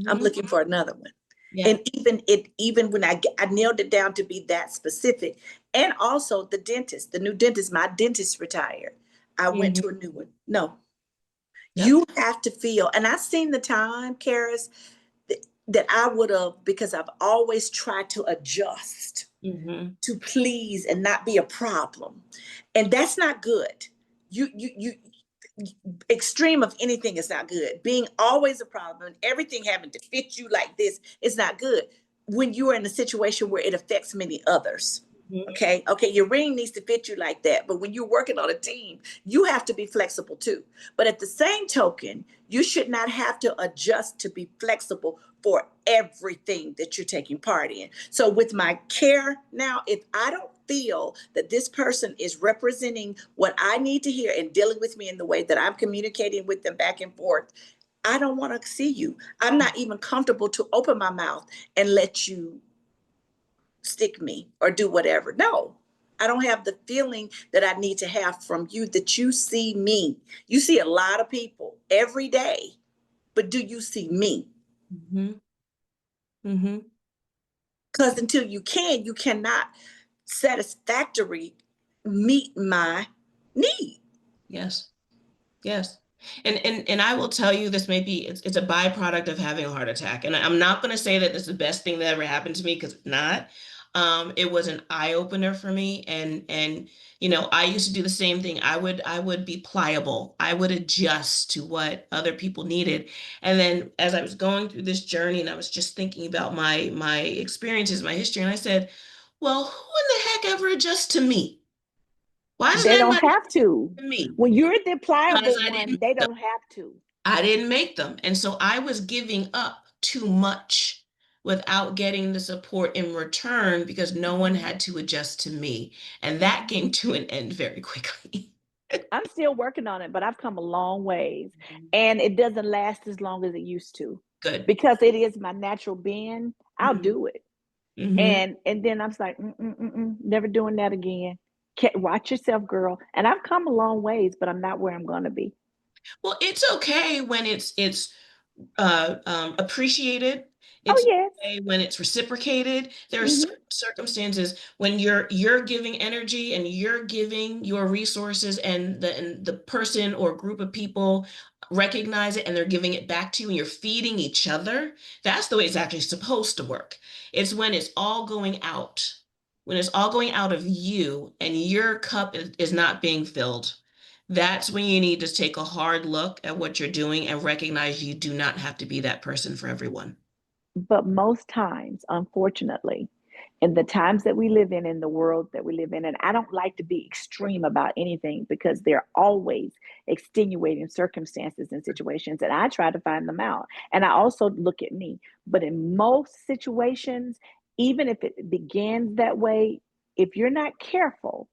I'm looking for another one. Yeah. And even when I nailed it down to be that specific, and also the dentist, the new dentist, my dentist retired. I went to a new one. No, you have to feel, and I've seen the time, Karis, that I would have, because I've always tried to adjust to please and not be a problem. And that's not good. You extreme of anything is not good. Being always a problem and everything having to fit you like this is not good when you are in a situation where it affects many others. Okay, your ring needs to fit you like that. But when you're working on a team, you have to be flexible too. But at the same token, you should not have to adjust to be flexible for everything that you're taking part in. So with my care now, if I don't feel that this person is representing what I need to hear and dealing with me in the way that I'm communicating with them back and forth, I don't want to see you. I'm not even comfortable to open my mouth and let you stick me or do whatever. No, I don't have the feeling that I need to have from you, that you see me. You see a lot of people every day but do you see me? Mm-hmm. Mm-hmm. Because until you cannot satisfactorily meet my need. Yes. Yes. And I will tell you, this may be, it's a byproduct of having a heart attack. And I'm not going to say that this is the best thing that ever happened to me, because it's not. It was an eye opener for me. And I used to do the same thing. I would be pliable. I would adjust to what other people needed. And then as I was going through this journey and I was just thinking about my experiences, my history, and I said, well, who in the heck ever adjusts to me? Why doesn't They don't anybody have to. adjust to me? When you're the Because pliable I one, didn't they don't have to. I didn't make them. And so I was giving up too much without getting the support in return, because no one had to adjust to me. And that came to an end very quickly. I'm still working on it, but I've come a long ways. And it doesn't last as long as it used to. Good. Because it is my natural being. I'll Mm-hmm. do it. Mm-hmm. And then I was like, never doing that again. Watch yourself, girl. And I've come a long ways, but I'm not where I'm gonna be. Well, it's okay when it's appreciated. Oh It's yes. okay when it's reciprocated. There are Mm-hmm. certain circumstances when you're giving energy and you're giving your resources, and the person or group of people recognize it and they're giving it back to you, and you're feeding each other. That's the way it's actually supposed to work. It's when it's all going out, when it's all going out of you and your cup is not being filled. That's when you need to take a hard look at what you're doing and recognize you do not have to be that person for everyone. But most times, unfortunately, in the times that we live in the world that we live in, and I don't like to be extreme about anything because there are always extenuating circumstances and situations, and I try to find them out. And I also look at me. But in most situations, even if it begins that way, if you're not careful,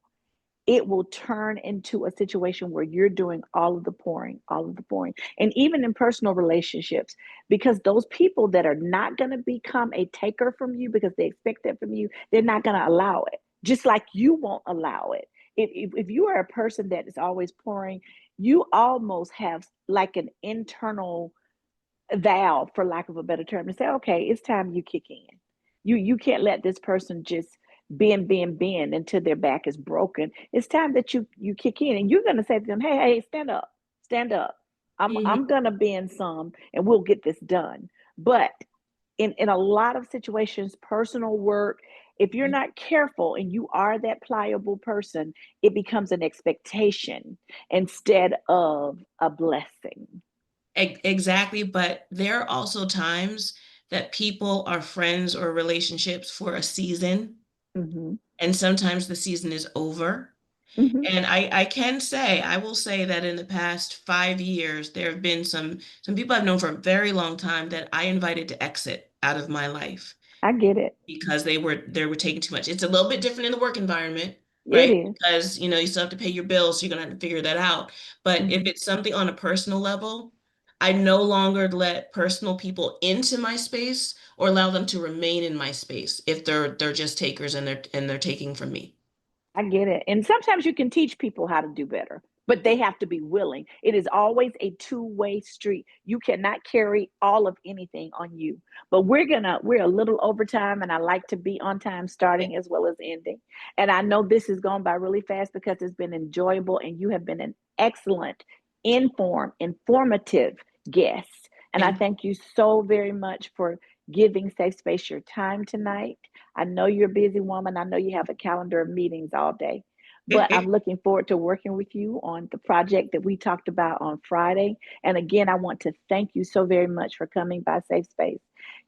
it will turn into a situation where you're doing all of the pouring. And even in personal relationships, because those people that are not going to become a taker from you because they expect that from you, they're not going to allow it, just like you won't allow it. If you are a person that is always pouring, you almost have like an internal valve, for lack of a better term, to say, okay, it's time you kick in. You can't let this person just bend until their back is broken. It's time that you kick in, and you're gonna say to them, hey, stand up, stand up. Mhm. I'm gonna bend some, and we'll get this done. But in a lot of situations, personal work, if you're not careful and you are that pliable person, it becomes an expectation instead of a blessing. Exactly. But there are also times that people are friends or relationships for a season, Mm-hmm. and sometimes the season is over. Mm-hmm. And I will say that in the past 5 years, there have been some people I've known for a very long time that I invited to exit out of my life I get it. because they were taking too much. It's a little bit different in the work environment, It right? is. Because you still have to pay your bills, so you're gonna have to figure that out. But if Mm-hmm. it's something on a personal level, I no longer let personal people into my space or allow them to remain in my space if they're just takers and they're taking from me. I get it. And sometimes you can teach people how to do better, but they have to be willing. It is always a two-way street. You cannot carry all of anything on you. But we're a little over time, and I like to be on time starting as well as ending. And I know this has gone by really fast because it's been enjoyable and you have been an excellent, informative guest. And I Thank thank you so very much for giving Safe Space your time tonight. I know you're a busy woman. I know you have a calendar of meetings all day, but you. I'm looking forward to working with you on the project that we talked about on Friday. And again, I want to thank you so very much for coming by Safe Space.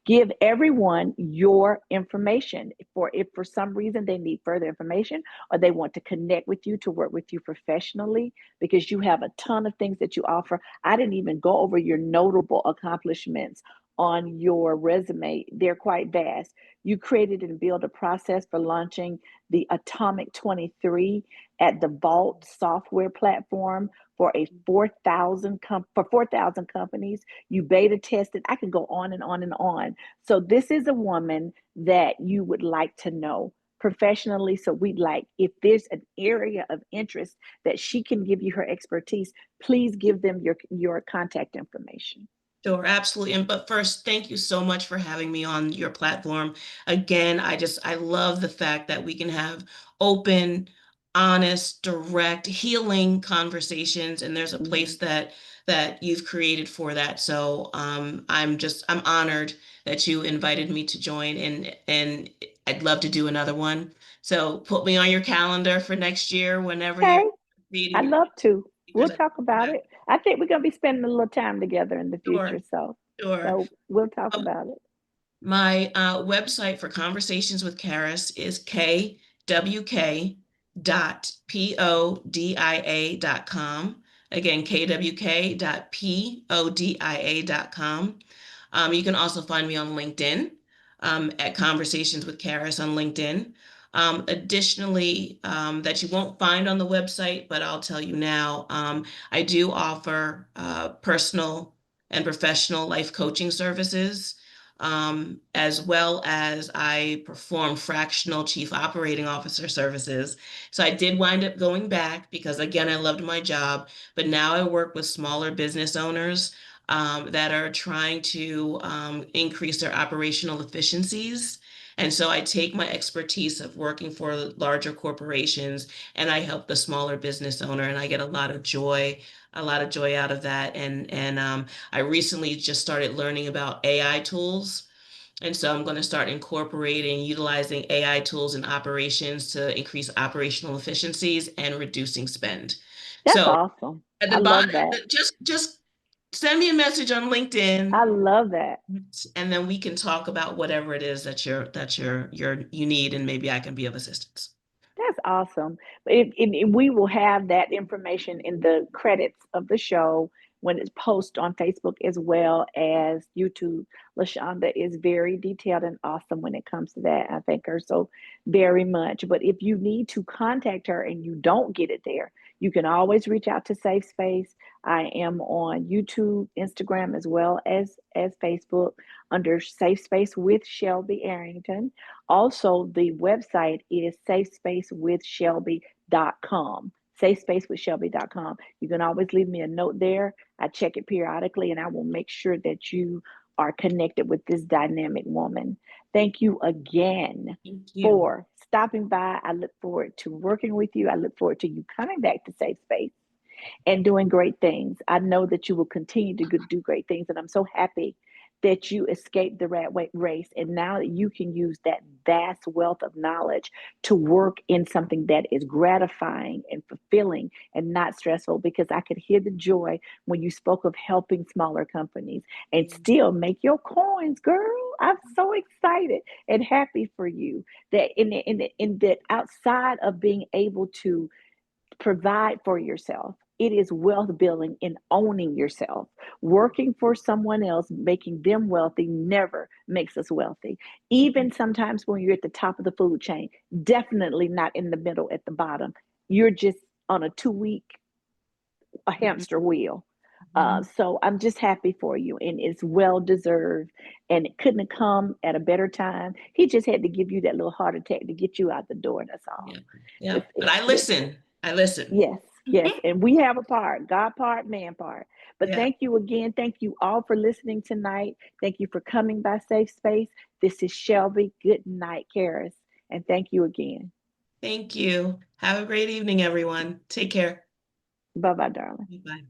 Give everyone your information for if for some reason they need further information or they want to connect with you to work with you professionally because you have a ton of things that you offer. I didn't even go over your notable accomplishments on your resume. They're quite vast. You created and built a process for launching the Atomic 23 at the Vault software platform for a 4,000 companies. You beta tested. I could go on and on and on. So this is a woman that you would like to know professionally. So we'd like, if there's an area of interest that she can give you her expertise, please give them your contact information. Sure, absolutely. And but first, thank you so much for having me on your platform. Again, I love the fact that we can have open, honest, direct, healing conversations, and there's a place that you've created for that. So I'm honored that you invited me to join, and I'd love to do another one. So put me on your calendar for next year whenever you're Okay, creating I'd your love to. We'll speakers. talk about it. I think we're gonna be spending a little time together in the Sure, future, so sure. we'll talk Um, about it. My website for Conversations with Karis is kwk.podia.com. Again, kwk.podia.com. You can also find me on LinkedIn at Conversations with Karis on LinkedIn. Additionally, that you won't find on the website, but I'll tell you now, I do offer personal and professional life coaching services, as well as I perform fractional chief operating officer services. So I did wind up going back because, again, I loved my job, but now I work with smaller business owners that are trying to increase their operational efficiencies. And so I take my expertise of working for larger corporations and I help the smaller business owner, and I get a lot of joy out of that. And I recently just started learning about AI tools. And so I'm going to start incorporating, utilizing AI tools in operations to increase operational efficiencies and reducing spend. That's So awesome. at I the love bottom, that. just send me a message on LinkedIn, I love that. and then we can talk about whatever it is that you need, and maybe I can be of assistance. That's awesome. We will have that information in the credits of the show when it's posted on Facebook as well as YouTube. LaShonda is very detailed and awesome when it comes to that. I thank her so very much. But if you need to contact her and you don't get it there, you can always reach out to Safe Space. I am on YouTube, Instagram, as well as Facebook under Safe Space with Shelby Arrington. Also, the website is safespacewithshelby.com. Safespacewithshelby.com. You can always leave me a note there. I check it periodically and I will make sure that you are connected with this dynamic woman. Thank you again Thank you. for stopping by. I look forward to working with you. I look forward to you coming back to Safe Space and doing great things. I know that you will continue to do great things, and I'm so happy that you escaped the rat race and now that you can use that vast wealth of knowledge to work in something that is gratifying and fulfilling and not stressful, because I could hear the joy when you spoke of helping smaller companies and still make your coins, girl. I'm so excited and happy for you that in that outside of being able to provide for yourself, it is wealth building and owning yourself. Working for someone else, making them wealthy, never makes us wealthy. Even sometimes when you're at the top of the food chain, definitely not in the middle at the bottom. You're just on a 2 week hamster wheel. So I'm just happy for you, and it's well deserved. And it couldn't have come at a better time. He just had to give you that little heart attack to get you out the door. That's all. Yeah, yeah. It's, But it's, I it's listen. I listen. Yes, yes. And we have a part, God part, man part. But Yeah. thank you again. Thank you all for listening tonight. Thank you for coming by Safe Space. This is Shelby. Good night, Karis. And thank you again. Thank you. Have a great evening, everyone. Take care. Bye bye, darling. Bye.